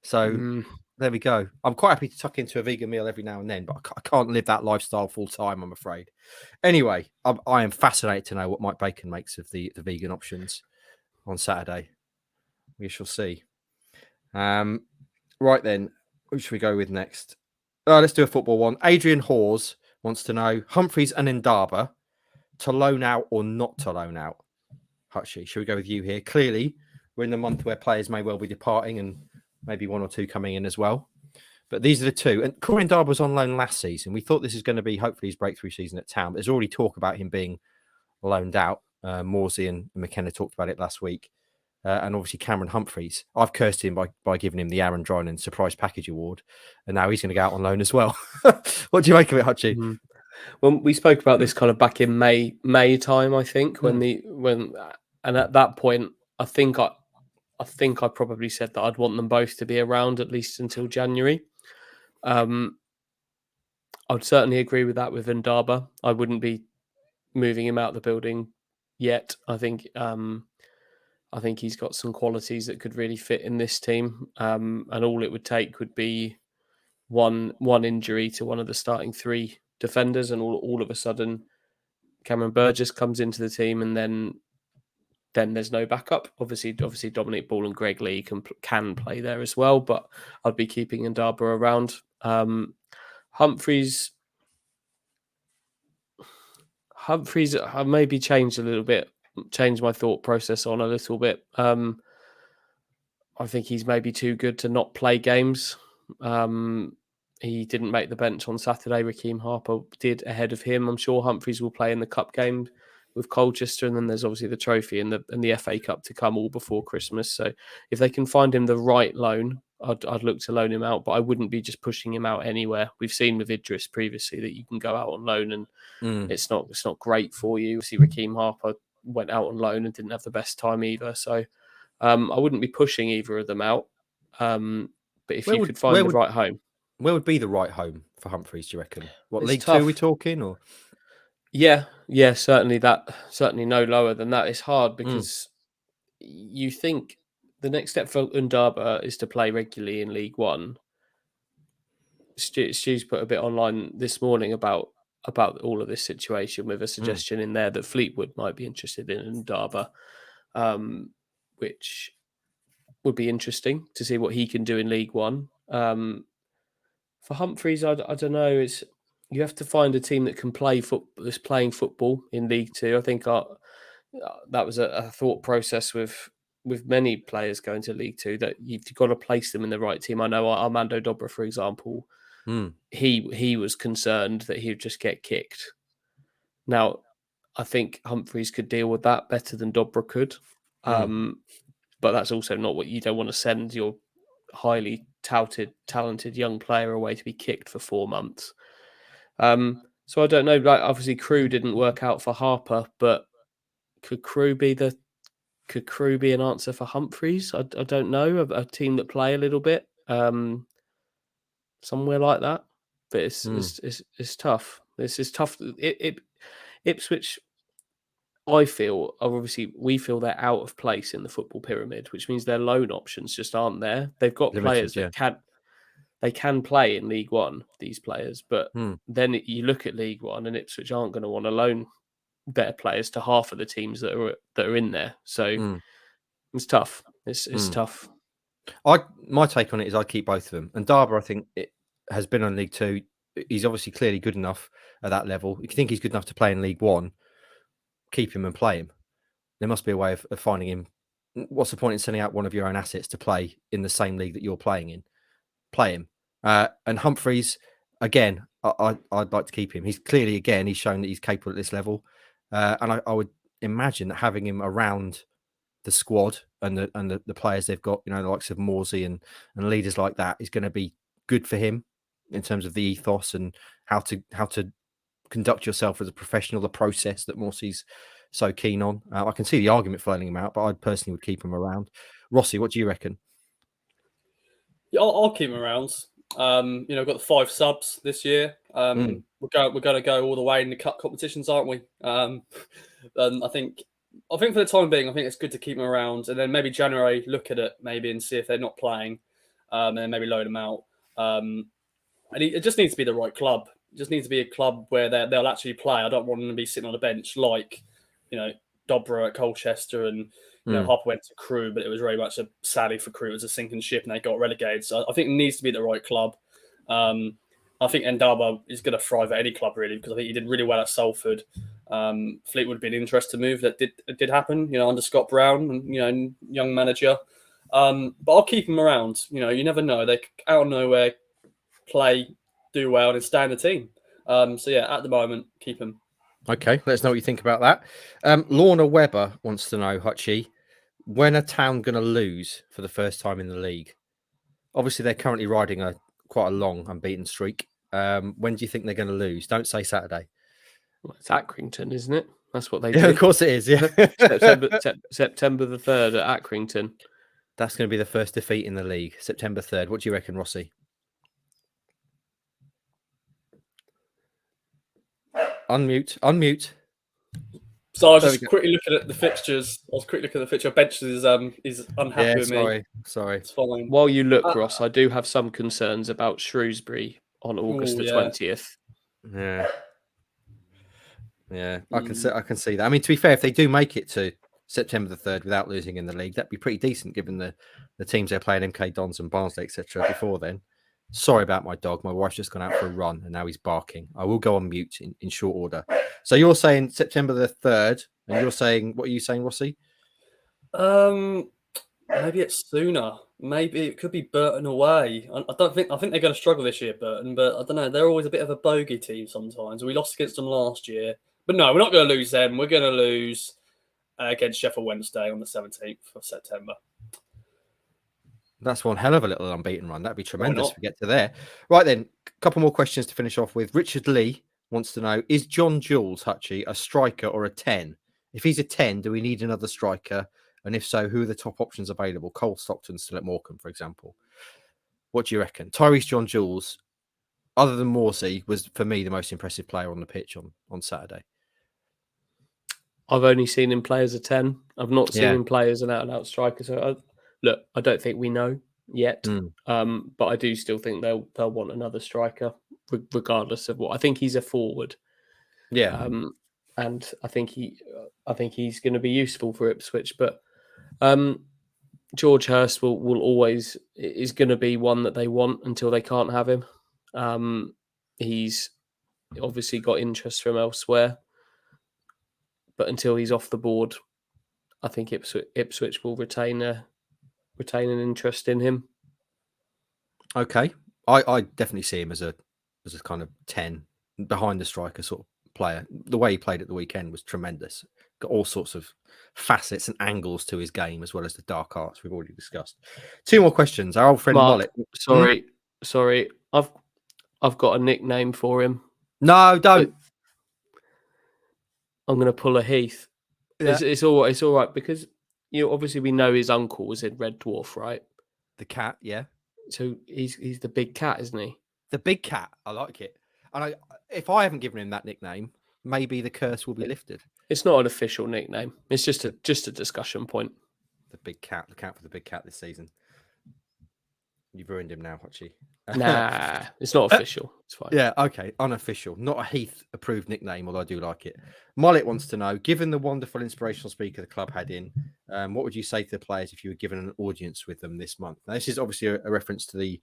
So there we go. I'm quite happy to tuck into a vegan meal every now and then, but I can't live that lifestyle full time, I'm afraid. Anyway, I am fascinated to know what Mike Bacon makes of the vegan options on Saturday. We shall see. Right then, who should we go with next? Let's do a football one. Adrian Hawes wants to know Humphreys and Ndaba to loan out or not to loan out. Hutchie, should we go with you here? Clearly, we're in the month where players may well be departing, and maybe one or two coming in as well. But these are the two. And KOA Ndaba was on loan last season. We thought this is going to be hopefully his breakthrough season at Town. But there's already talk about him being loaned out. Morsey and McKenna talked about it last week. And obviously Cameron Humphreys. I've cursed him by giving him the Aaron Drynan Surprise Package Award. And now he's going to go out on loan as well. What do you make of it, Hutchie? Mm-hmm. Well, we spoke about this kind of back in May time, I think, and at that point, I think I probably said that I'd want them both to be around at least until January. I would certainly agree with that with Ndaba. I wouldn't be moving him out of the building yet. I think he's got some qualities that could really fit in this team, and all it would take would be one injury to one of the starting three defenders, and all of a sudden Cameron Burgess comes into the team, and then there's no backup. Obviously Dominic Ball and Greg Lee can play there as well, but I'd be keeping Ndaba around. Humphreys, I maybe changed my thought process on a little bit. I think he's maybe too good to not play games. He didn't make the bench on Saturday. Raheem Harper did ahead of him. I'm sure Humphreys will play in the cup game with Colchester, and then there's obviously the trophy and the FA Cup to come all before Christmas. So if they can find him the right loan, I'd look to loan him out, but I wouldn't be just pushing him out anywhere. We've seen with Idris previously that you can go out on loan and it's not great for you. See, Raheem Harper went out on loan and didn't have the best time either. So I wouldn't be pushing either of them out. But if you could find the right home. Where would be the right home for Humphreys, do you reckon? What, It's League tough. 2 we talking? Or Yeah, certainly no lower than that. It's hard because you think the next step for Ndaba is to play regularly in League One. Stu's put a bit online this morning about all of this situation with a suggestion in there that Fleetwood might be interested in Ndaba, which would be interesting to see what he can do in League One. For Humphreys, I don't know. You have to find a team that can play football, that's playing football in League Two. I think that was a thought process with many players going to League Two, that you've got to place them in the right team. I know Armando Dobra, for example, he was concerned that he would just get kicked. Now, I think Humphreys could deal with that better than Dobra could, but that's also not what you don't want to send your highly talented young player away to be kicked for 4 months. So I don't know. Like, obviously, Crew didn't work out for Harper, but could Crew be an answer for Humphreys? I don't know. A team that play a little bit, somewhere like that. But it's tough. This is tough. Ipswich, we feel they're out of place in the football pyramid, which means their loan options just aren't there. They've got players that can play in League One, these players, but then you look at League One and Ipswich aren't going to want to loan better players to half of the teams that are in there. So it's tough. It's tough. My take on it is I'd keep both of them. And Ndaba, I think, it has been on League Two. He's obviously clearly good enough at that level. If you think he's good enough to play in League One, keep him and play him. There must be a way of finding him. What's the point in sending out one of your own assets to play in the same league that you're playing in? Play him. And Humphreys, again, I'd like to keep him. He's clearly, again, he's shown that he's capable at this level. And I would imagine that having him around the squad and the players they've got, the likes of Morsey and leaders like that, is going to be good for him in terms of the ethos and how to conduct yourself as a professional, the process that Morsey's so keen on. I can see the argument for letting him out, but I personally would keep him around. Rossi, what do you reckon? Yeah, I'll keep him around. We've got the 5 subs this year. We're going to go all the way in the cup competitions, aren't we? And I think for the time being, I think it's good to keep them around, and then maybe January look at it maybe and see if they're not playing, and then maybe load them out. And it just needs to be the right club. It just needs to be a club where they'll actually play. I don't want them to be sitting on a bench like, Dobra at Colchester and Harper went to Crewe, but it was very much sadly for Crewe, it was a sinking ship and they got relegated. So I think it needs to be the right club. I think Ndaba is going to thrive at any club really, because I think he did really well at Salford. Fleetwood would be an interest to move that did happen, under Scott Brown and young manager. But I'll keep him around. You never know. They out of nowhere play, do well, and stay in the team. So yeah, at the moment, keep him. Okay, let us know what you think about that. Lorna Webber wants to know, Hutchie, when are Town going to lose for the first time in the league? Obviously, they're currently riding quite a long unbeaten streak. When do you think they're going to lose? Don't say Saturday. Well, it's Accrington, isn't it? That's what they Yeah, do. of course it is. Yeah, September the 3rd at Accrington. That's going to be the first defeat in the league, September 3rd. What do you reckon, Rossi? Unmute. So I was just quickly looking at the fixtures. Benches is unhappy with me. Sorry. It's fine. While you look, Ross, I do have some concerns about Shrewsbury on August the 20th. Yeah, I can see that. I mean, to be fair, if they do make it to September the 3rd without losing in the league, that'd be pretty decent given the teams they're playing, MK Dons and Barnsley, etc. before then. Sorry about my dog. My wife's just gone out for a run and now he's barking. I will go on mute in short order. So you're saying September the 3rd, and you're saying, what are you saying, Rossi? Maybe it's sooner. Maybe it could be Burton away. I think they're going to struggle this year, Burton, but I don't know. They're always a bit of a bogey team sometimes. We lost against them last year. But no, we're not going to lose them. We're going to lose against Sheffield Wednesday on the 17th of September. That's one hell of a little unbeaten run. That'd be tremendous if we get to there. Right then, a couple more questions to finish off with. Richard Lee wants to know, is John Jules, Hutchie, a striker or a 10? If he's a 10, do we need another striker? And if so, who are the top options available? Cole Stockton still at Morecambe, for example. What do you reckon? Tyrese John Jules, other than Morsey, was for me the most impressive player on the pitch on Saturday. I've only seen him play as a 10. I've not seen him play as an out-and-out striker. So, I don't think we know yet. But I do still think they'll want another striker, regardless of what. I think he's a forward. Yeah. And I think he's going to be useful for Ipswich. But George Hurst will always is going to be one that they want until they can't have him. He's obviously got interest from elsewhere. But until he's off the board, I think Ipswich will retain an interest in him. Okay, I definitely see him as a kind of 10 behind the striker sort of player. The way he played at the weekend was tremendous. Got all sorts of facets and angles to his game, as well as the dark arts we've already discussed. Two more questions. Our old friend Mark, Mullet. Sorry, I've got a nickname for him. No, don't. I'm going to pull a Heath. Yeah. It's all right because obviously we know his uncle was in Red Dwarf, right? The cat, yeah. So he's the big cat, isn't he? The big cat. I like it. And if I haven't given him that nickname, maybe the curse will be lifted. It's not an official nickname. It's just a discussion point. The big cat. Look out for the big cat this season. You've ruined him now, Hutchie. Nah, it's not official. It's fine. Yeah, okay. Unofficial. Not a Heath-approved nickname, although I do like it. Mullet wants to know, given the wonderful inspirational speaker the club had in, what would you say to the players if you were given an audience with them this month? Now, this is obviously a reference to the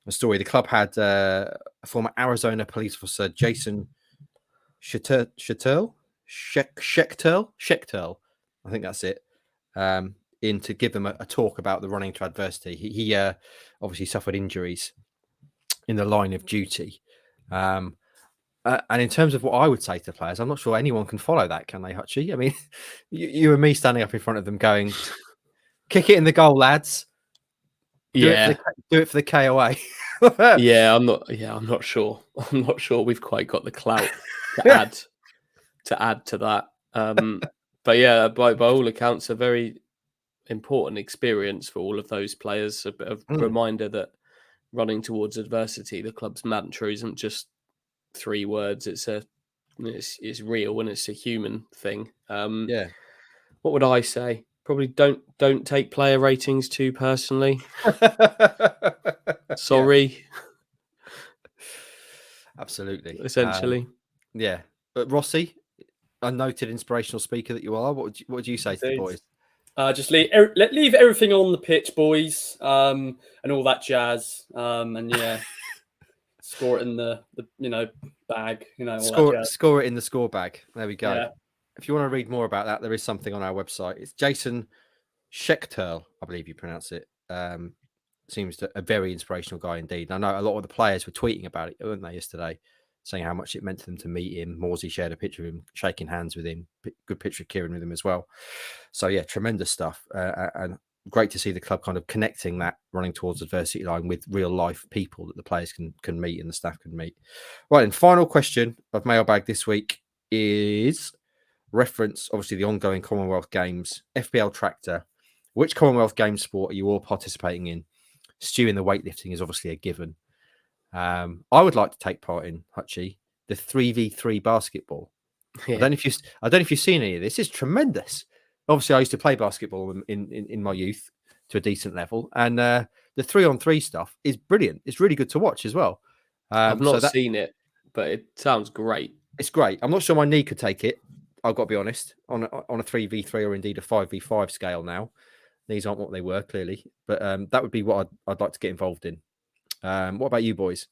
story. The club had a former Arizona police officer, Jason Schechterl. I think that's it. In to give them a talk about the running to adversity. He obviously suffered injuries in the line of duty. And in terms of what I would say to players, I'm not sure anyone can follow that, can they, Hutchie? I mean, you and me standing up in front of them going, kick it in the goal, lads. Do it for the KOA. I'm not sure. I'm not sure we've quite got the clout to add to that. But yeah, by all accounts, a very important experience for all of those players. A reminder that running towards adversity, the club's mantra, isn't just 3 words. It's real and it's a human thing. What would I say? Probably don't take player ratings too personally. Sorry. Absolutely. Essentially. But Rossi, a noted inspirational speaker that you are, what would you say to the boys? Just leave everything on the pitch, boys, and all that jazz. Score it in the bag. Score it in the score bag. There we go. Yeah. If you want to read more about that, there is something on our website. It's Jason Schechter, I believe you pronounce it. Seems a very inspirational guy indeed. I know a lot of the players were tweeting about it, weren't they, yesterday, saying how much it meant to them to meet him. Morsey shared a picture of him shaking hands with him. Good picture of Kieran with him as well. So yeah, tremendous stuff, and great to see the club kind of connecting that, running towards adversity line with real life people that the players can meet and the staff can meet. Right, and final question of Mailbag this week is reference, obviously, the ongoing Commonwealth Games, FPL Tractor. Which Commonwealth Games sport are you all participating in? Stu in the weightlifting is obviously a given. I would like to take part in, Hutchie, the 3v3 basketball. Yeah. I don't know if you've seen any of this. It's tremendous. Obviously, I used to play basketball in my youth to a decent level, and the 3-on-3 stuff is brilliant. It's really good to watch as well. I've not seen it, but it sounds great. It's great. I'm not sure my knee could take it. I've got to be honest. On a 3v3 or indeed a 5v5 scale now, these aren't what they were clearly. But that would be what I'd like to get involved in. What about you boys?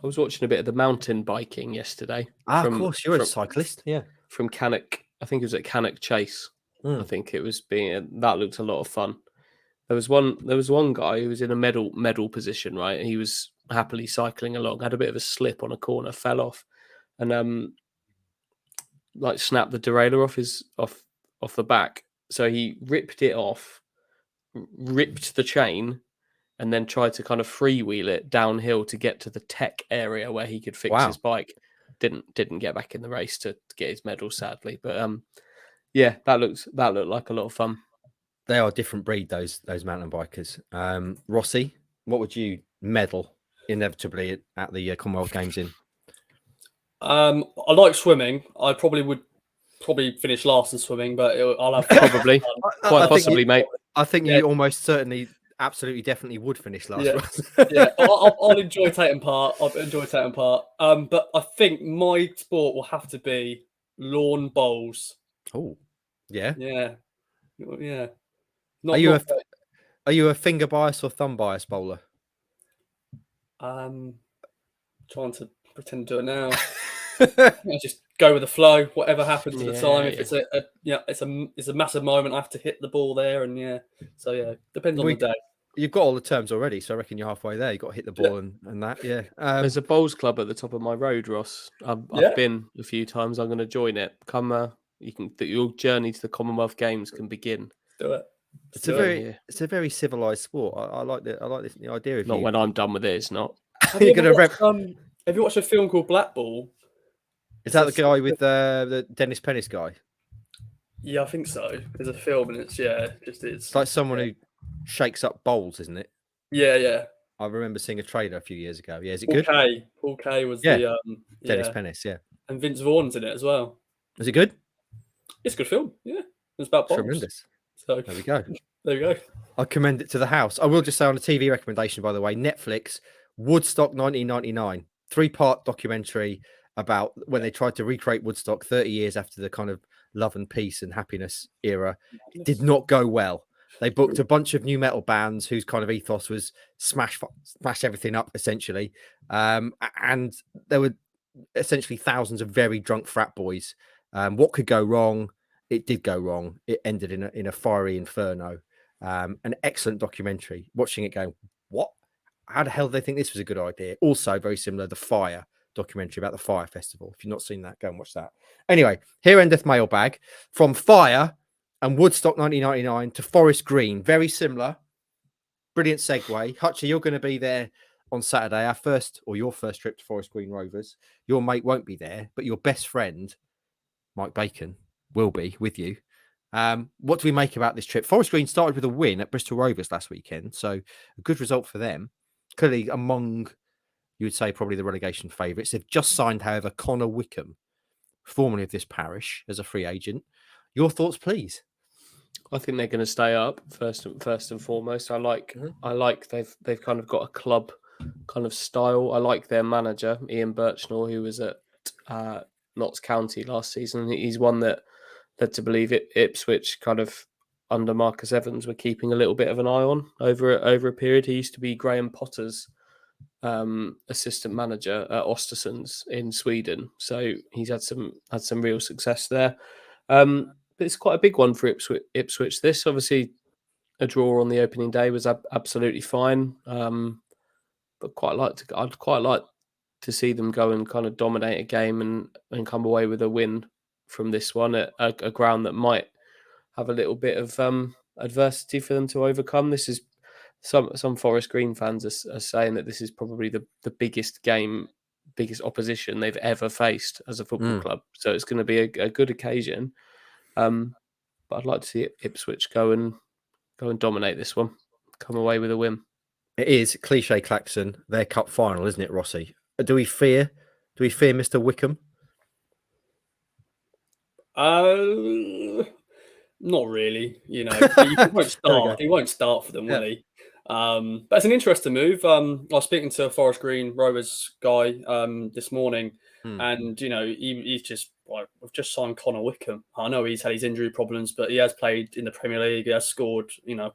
I was watching a bit of the mountain biking yesterday. Of course, you're a cyclist. Yeah, from Cannock. I think it was at Cannock Chase. I think it was that looked a lot of fun. There was one guy who was in a medal position, right? And he was happily cycling along, had a bit of a slip on a corner, fell off, and like snapped the derailleur off the back. So he ripped it off, ripped the chain, and then tried to kind of freewheel it downhill to get to the tech area where he could fix his bike. Didn't get back in the race to get his medal, sadly. But yeah, that looked like a lot of fun. They are a different breed, those mountain bikers. Rossi, what would you medal inevitably at the Commonwealth Games in? I like swimming. I would finish last in swimming, but I'll have probably quite possibly, mate. I think you almost certainly, absolutely, definitely would finish last. Yeah, I'll enjoy taking part. But I think my sport will have to be lawn bowls. Oh, yeah. Are you a finger bias or thumb bias bowler? Trying to pretend to do it now. I just go with the flow. Whatever happens at the time. If it's a massive moment, I have to hit the ball there, and depends on the day. You've got all the terms already, so I reckon you're halfway there. You've got to hit the ball and that. Yeah. There's a bowls club at the top of my road, Ross. I've been a few times. I'm going to join it. Come, your journey to the Commonwealth Games can begin. Do it. It's a very civilized sport. I like the idea of not when I'm done with it. It's not. Have you watched a film called Blackball? Is that the guy with the Dennis Pennis guy? Yeah, I think so. There's a film, and it's like someone who shakes up bowls, isn't it? Yeah. I remember seeing a trailer a few years ago. Yeah, is it Paul good? Paul Kay was the Dennis Pennis, yeah. And Vince Vaughn's in it as well. Is it good? It's a good film, yeah. It's about bowls. Tremendous. So there we go. There we go. I commend it to the house. I will just say on a TV recommendation, by the way, Netflix, Woodstock 1999, 3-part documentary about when they tried to recreate Woodstock 30 years after the kind of love and peace and happiness era. It did not go well. They booked a bunch of new metal bands whose kind of ethos was smash everything up, essentially. And there were essentially thousands of very drunk frat boys. What could go wrong? It did go wrong. It ended in a fiery inferno. An excellent documentary. Watching it going, what? How the hell do they think this was a good idea? Also, very similar, The Fire documentary about the Fire Festival. If you've not seen that, go and watch that. Anyway, here endeth Mailbag. From Fire and Woodstock 1999 to Forest Green. Very similar. Brilliant segue. Hutchie, you're going to be there on Saturday, your first trip to Forest Green Rovers. Your mate won't be there, but your best friend, Mike Bacon, will be with you. What do we make about this trip? Forest Green started with a win at Bristol Rovers last weekend, so a good result for them. Clearly among, you would say, probably the relegation favourites. They've just signed, however, Connor Wickham, formerly of this parish, as a free agent. Your thoughts, please. I think they're going to stay up first and foremost. I like they've kind of got a club kind of style. I like their manager, Ian Birchnell, who was at Notts County last season. He's one that led to believe Ipswich kind of under Marcus Evans were keeping a little bit of an eye on over a period. He used to be Graham Potter's assistant manager at Östersunds in Sweden, so he's had some real success there. But it's quite a big one for Ipswich. This obviously a draw on the opening day was absolutely fine, but I'd quite like to see them go and kind of dominate a game and come away with a win from this one at a ground that might have a little bit of adversity for them to overcome. This is some Forest Green fans are saying that this is probably the biggest opposition they've ever faced as a football club. So it's going to be a good occasion. But I'd like to see Ipswich go and dominate this one, come away with a win. It is cliche klaxon, their cup final, isn't it, Rossi? Do we fear Mr. Wickham? Not really. You know, he won't start. He won't start for them, will he? But it's an interesting move. I was speaking to a Forest Green Rovers guy this morning, and you know, he's just we've just signed Connor Wickham. I know he's had his injury problems, but he has played in the Premier League. He has scored, you know,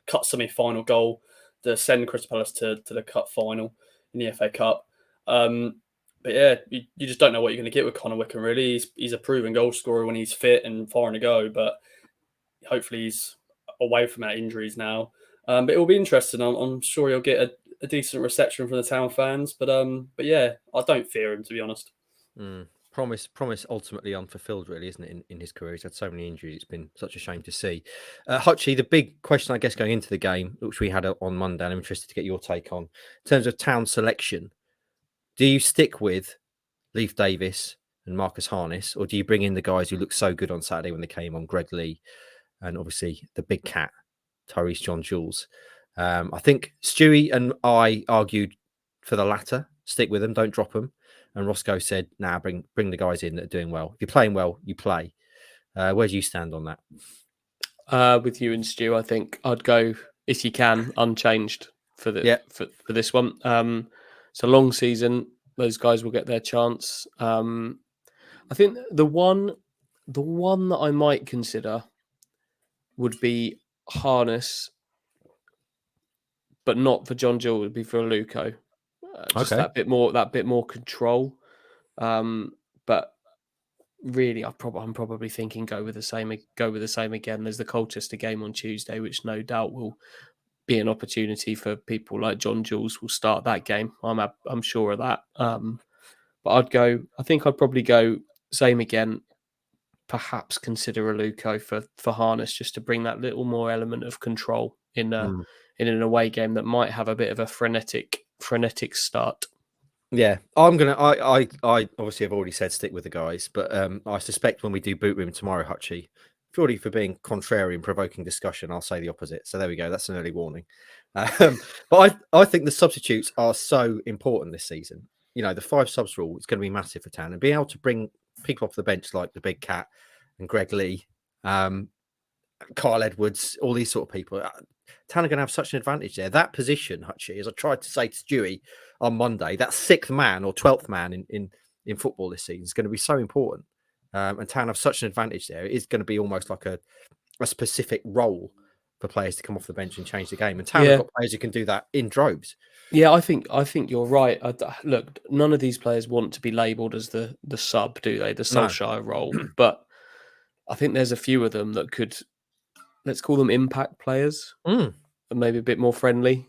cut semi-final goal to send Crystal Palace to the cup final in the FA Cup. But yeah, you just don't know what you're going to get with Connor Wickham, really. He's a proven goal scorer when he's fit and firing to go, but hopefully he's away from that injuries now. But it will be interesting. I'm sure he'll get a decent reception from the town fans. But yeah, I don't fear him, to be honest. Promise ultimately unfulfilled, really, isn't it, in his career? He's had so many injuries. It's been such a shame to see. Hutchie, the big question, I guess, going into the game, which we had on Monday, and I'm interested to get your take on, in terms of town selection, do you stick with Leif Davis and Marcus Harness, or do you bring in the guys who looked so good on Saturday when they came on, Greg Lee, and obviously the big cat, Tyrese John-Jules? I think Stewie and I argued for the latter. Stick with them, don't drop them. And Roscoe said, "Nah, bring the guys in that are doing well. If you're playing well, you play." Where do you stand on that? With you and Stu, I think I'd go, if you can, unchanged for this one. It's a long season. Those guys will get their chance. I think the one that I might consider would be Harness, but not for John Gill. Would be for Aluko. Just that bit more control. But really, I'm probably thinking go with the same again. There's the Colchester game on Tuesday, which no doubt will be an opportunity for people like John Jules will start that game. I'm sure of that. But I think I'd probably go same again. Perhaps consider Aluko for Harness, just to bring that little more element of control in an away game that might have a bit of a frenetic start. Yeah, I'm gonna. I obviously have already said stick with the guys, but I suspect when we do boot room tomorrow, Hutchie, purely for being contrary and provoking discussion, I'll say the opposite. So there we go. That's an early warning. But I think the substitutes are so important this season. You know, the 5 subs rule is going to be massive for Town, and being able to bring people off the bench like the Big Cat and Greg Lee, Kyle Edwards, all these sort of people. Town are going to have such an advantage there. That position, Hutchie, as I tried to say to Stewie on Monday, that 6th man or 12th man in football this season is going to be so important. And Town have such an advantage there. It is going to be almost like a specific role for players to come off the bench and change the game. And Town have got players who can do that in droves. Yeah, I think you're right. Look, none of these players want to be labelled as the sub, do they? The Solskjaer role. But I think there's a few of them that could, let's call them impact players, and maybe a bit more friendly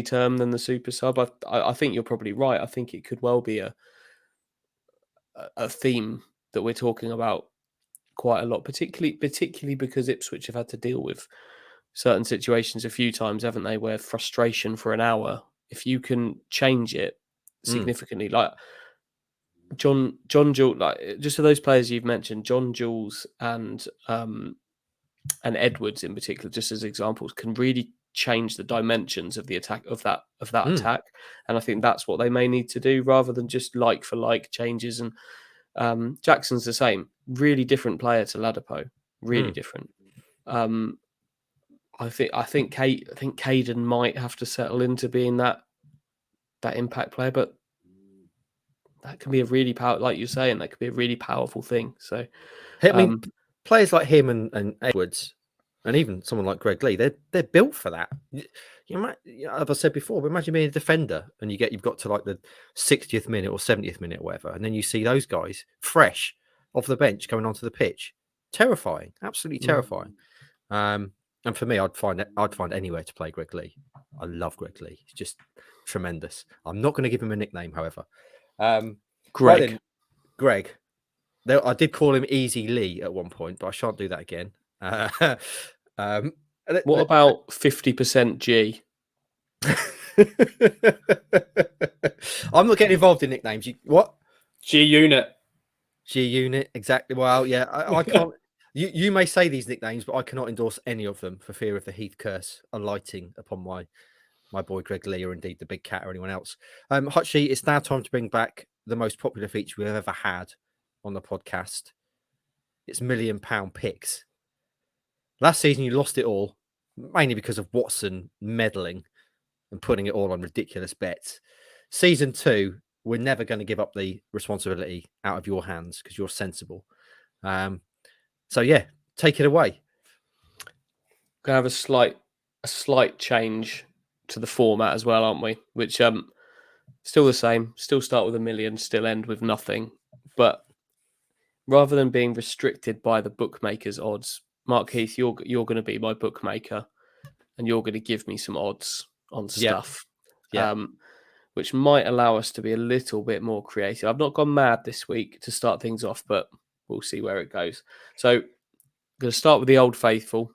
term than the super sub. I think you're probably right. I think it could well be a theme that we're talking about quite a lot, particularly because Ipswich have had to deal with certain situations a few times, haven't they, where frustration for an hour, if you can change it significantly, like John Jules, like just for those players you've mentioned, John Jules and Edwards in particular, just as examples, can really change the dimensions of the attack of that attack. And I think that's what they may need to do, rather than just like for like changes. And Jackson's the same, really different player to Ladapo, really different. I think Caden might have to settle into being that impact player, but that can be a really like you're saying, that could be a really powerful thing. So, I mean, players like him and Edwards, and even someone like Greg Lee, they're built for that. You might, as I said before, imagine being a defender and you've got to like the 60th minute or 70th minute or whatever, and then you see those guys fresh off the bench coming onto the pitch, Terrifying, absolutely terrifying. And for me, I'd find anywhere to play Greg Lee. I love Greg Lee. He's just tremendous. I'm not going to give him a nickname, however. Greg. Right then, Greg. I did call him Easy Lee at one point, but I shan't do that again. What about 50% G? I'm not getting involved in nicknames. What? G Unit. G Unit, exactly. Well, yeah, I can't. You may say these nicknames, but I cannot endorse any of them for fear of the Heath curse alighting upon my boy Greg Lee, or indeed the Big Cat, or anyone else. Hutchie, it's now time to bring back the most popular feature we've ever had on the podcast. It's £1 million picks. Last season, you lost it all, mainly because of Watson meddling and putting it all on ridiculous bets. Season 2, we're never going to give up the responsibility out of your hands because you're sensible. So yeah, take it away. Gonna have a slight change to the format as well, aren't we? Which still the same. Still start with $1 million, still end with nothing. But rather than being restricted by the bookmakers' odds, Mark Heath, you're going to be my bookmaker, and you're going to give me some odds on stuff. Yeah. Which might allow us to be a little bit more creative. I've not gone mad this week to start things off, but we'll see where it goes. So I'm going to start with the Old Faithful,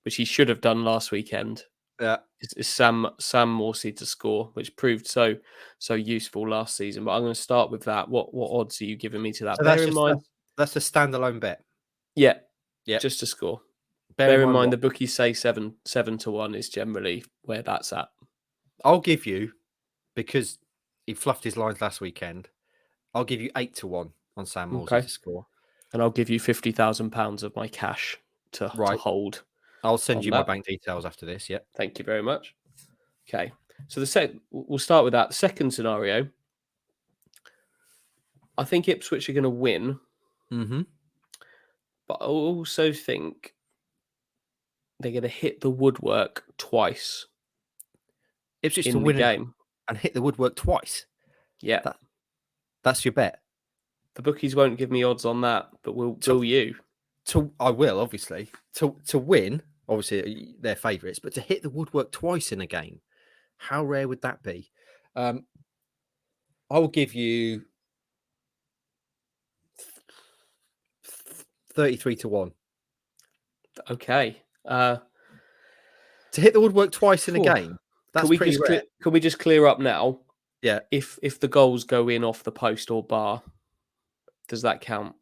which he should have done last weekend. Yeah. It's Sam Morsey to score, which proved so useful last season. But I'm going to start with that. What odds are you giving me to that? So Bear in mind, that's a standalone bet. Yeah, Yeah. just to score. Bear in mind the bookies say 7-1 is generally where that's at. I'll give you, because he fluffed his lines last weekend, I'll give you 8-1 on Sam Morsey to score. And I'll give you £50,000 of my cash to hold. I'll send you my bank details after this. Yeah. Thank you very much. Okay. So we'll start with that. Second scenario. I think Ipswich are going to win. Mm-hmm. But I also think they're going to hit the woodwork twice. Ipswich in to the win game. And hit the woodwork twice. Yeah. That's your bet. The bookies won't give me odds on that, but will you? I will, obviously. To win, obviously, they're favourites, but to hit the woodwork twice in a game, how rare would that be? I will give you 33-1. Okay. To hit the woodwork twice in a game, that's pretty rare. Can we just clear up now? Yeah. If the goals go in off the post or bar, does that count?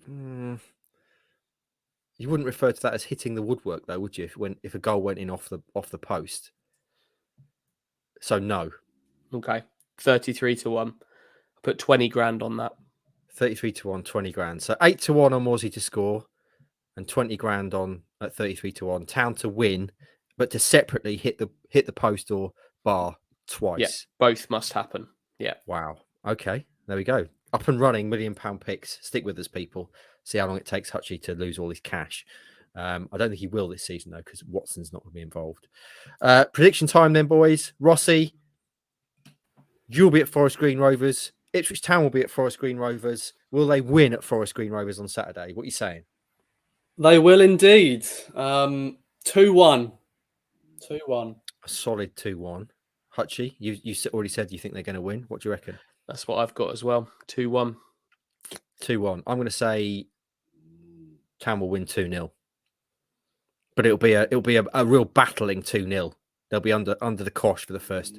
You wouldn't refer to that as hitting the woodwork, though, would you? If a goal went in off the post. So no. Okay. 33-1. I put 20 grand on that. 33-1, 20 grand. So 8-1 on Morsey to score, and 20 grand on at 33-1. Town to win, but to separately hit the post or bar twice. Yeah, both must happen. Yeah. Wow. Okay, there we go. Up and running, £1 million picks. Stick with us, people. See how long it takes Hutchie to lose all his cash. I don't think he will this season, though, because Watson's not going to be involved. Prediction time then, boys. Rossi, you'll be at Forest Green Rovers. Ipswich Town will be at Forest Green Rovers. Will they win at Forest Green Rovers on Saturday? What are you saying? They will indeed. 2-1. 2-1. A solid 2-1. Hutchie, you already said you think they're going to win. What do you reckon? That's what I've got as well. 2-1. 2-1. I'm going to say Town will win 2-0. But it'll be a real battling 2-0. They'll be under the cosh for the first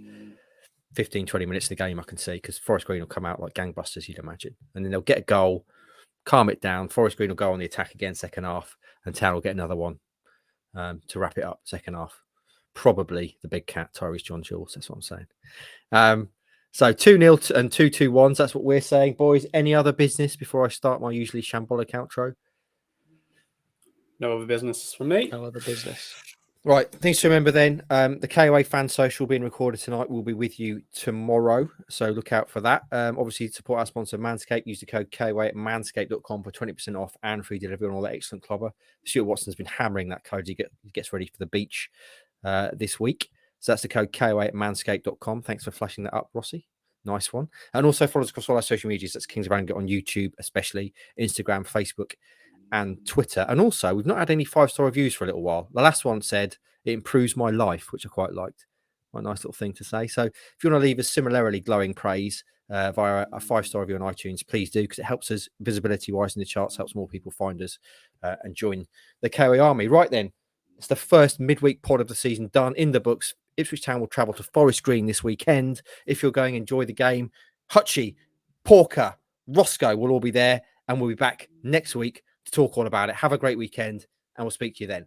15, 20 minutes of the game, I can see, because Forest Green will come out like gangbusters, you'd imagine. And then they'll get a goal, calm it down. Forest Green will go on the attack again second half, and Town will get another one to wrap it up second half. Probably the Big Cat, Tyrese John Jules. That's what I'm saying. So 2-0 and 2-2-1s. That's what we're saying, boys. Any other business before I start my usually shambolic outro? No other business from me. No other business. Right, things to remember then. The KOA fan social being recorded tonight will be with you tomorrow, so look out for that. Obviously, support our sponsor Manscaped. Use the code KOA at manscaped.com for 20% off and free delivery on all that excellent clobber. Stuart Watson's been hammering that code. He gets ready for the beach this week. So that's the code KOA at manscaped.com. Thanks for flashing that up, Rossi. Nice one. And also follow us across all our social medias. That's Kings of Anger on YouTube, especially Instagram, Facebook, and Twitter. And also, we've not had any 5-star reviews for a little while. The last one said it improves my life, which I quite liked. Quite a nice little thing to say. So if you want to leave us similarly glowing praise via a 5-star review on iTunes, please do, because it helps us visibility-wise in the charts, helps more people find us and join the KOA army. Right then, it's the first midweek pod of the season done in the books. Ipswich Town will travel to Forest Green this weekend. If you're going, enjoy the game. Hutchie, Porker, Roscoe will all be there, and we'll be back next week to talk all about it. Have a great weekend, and we'll speak to you then.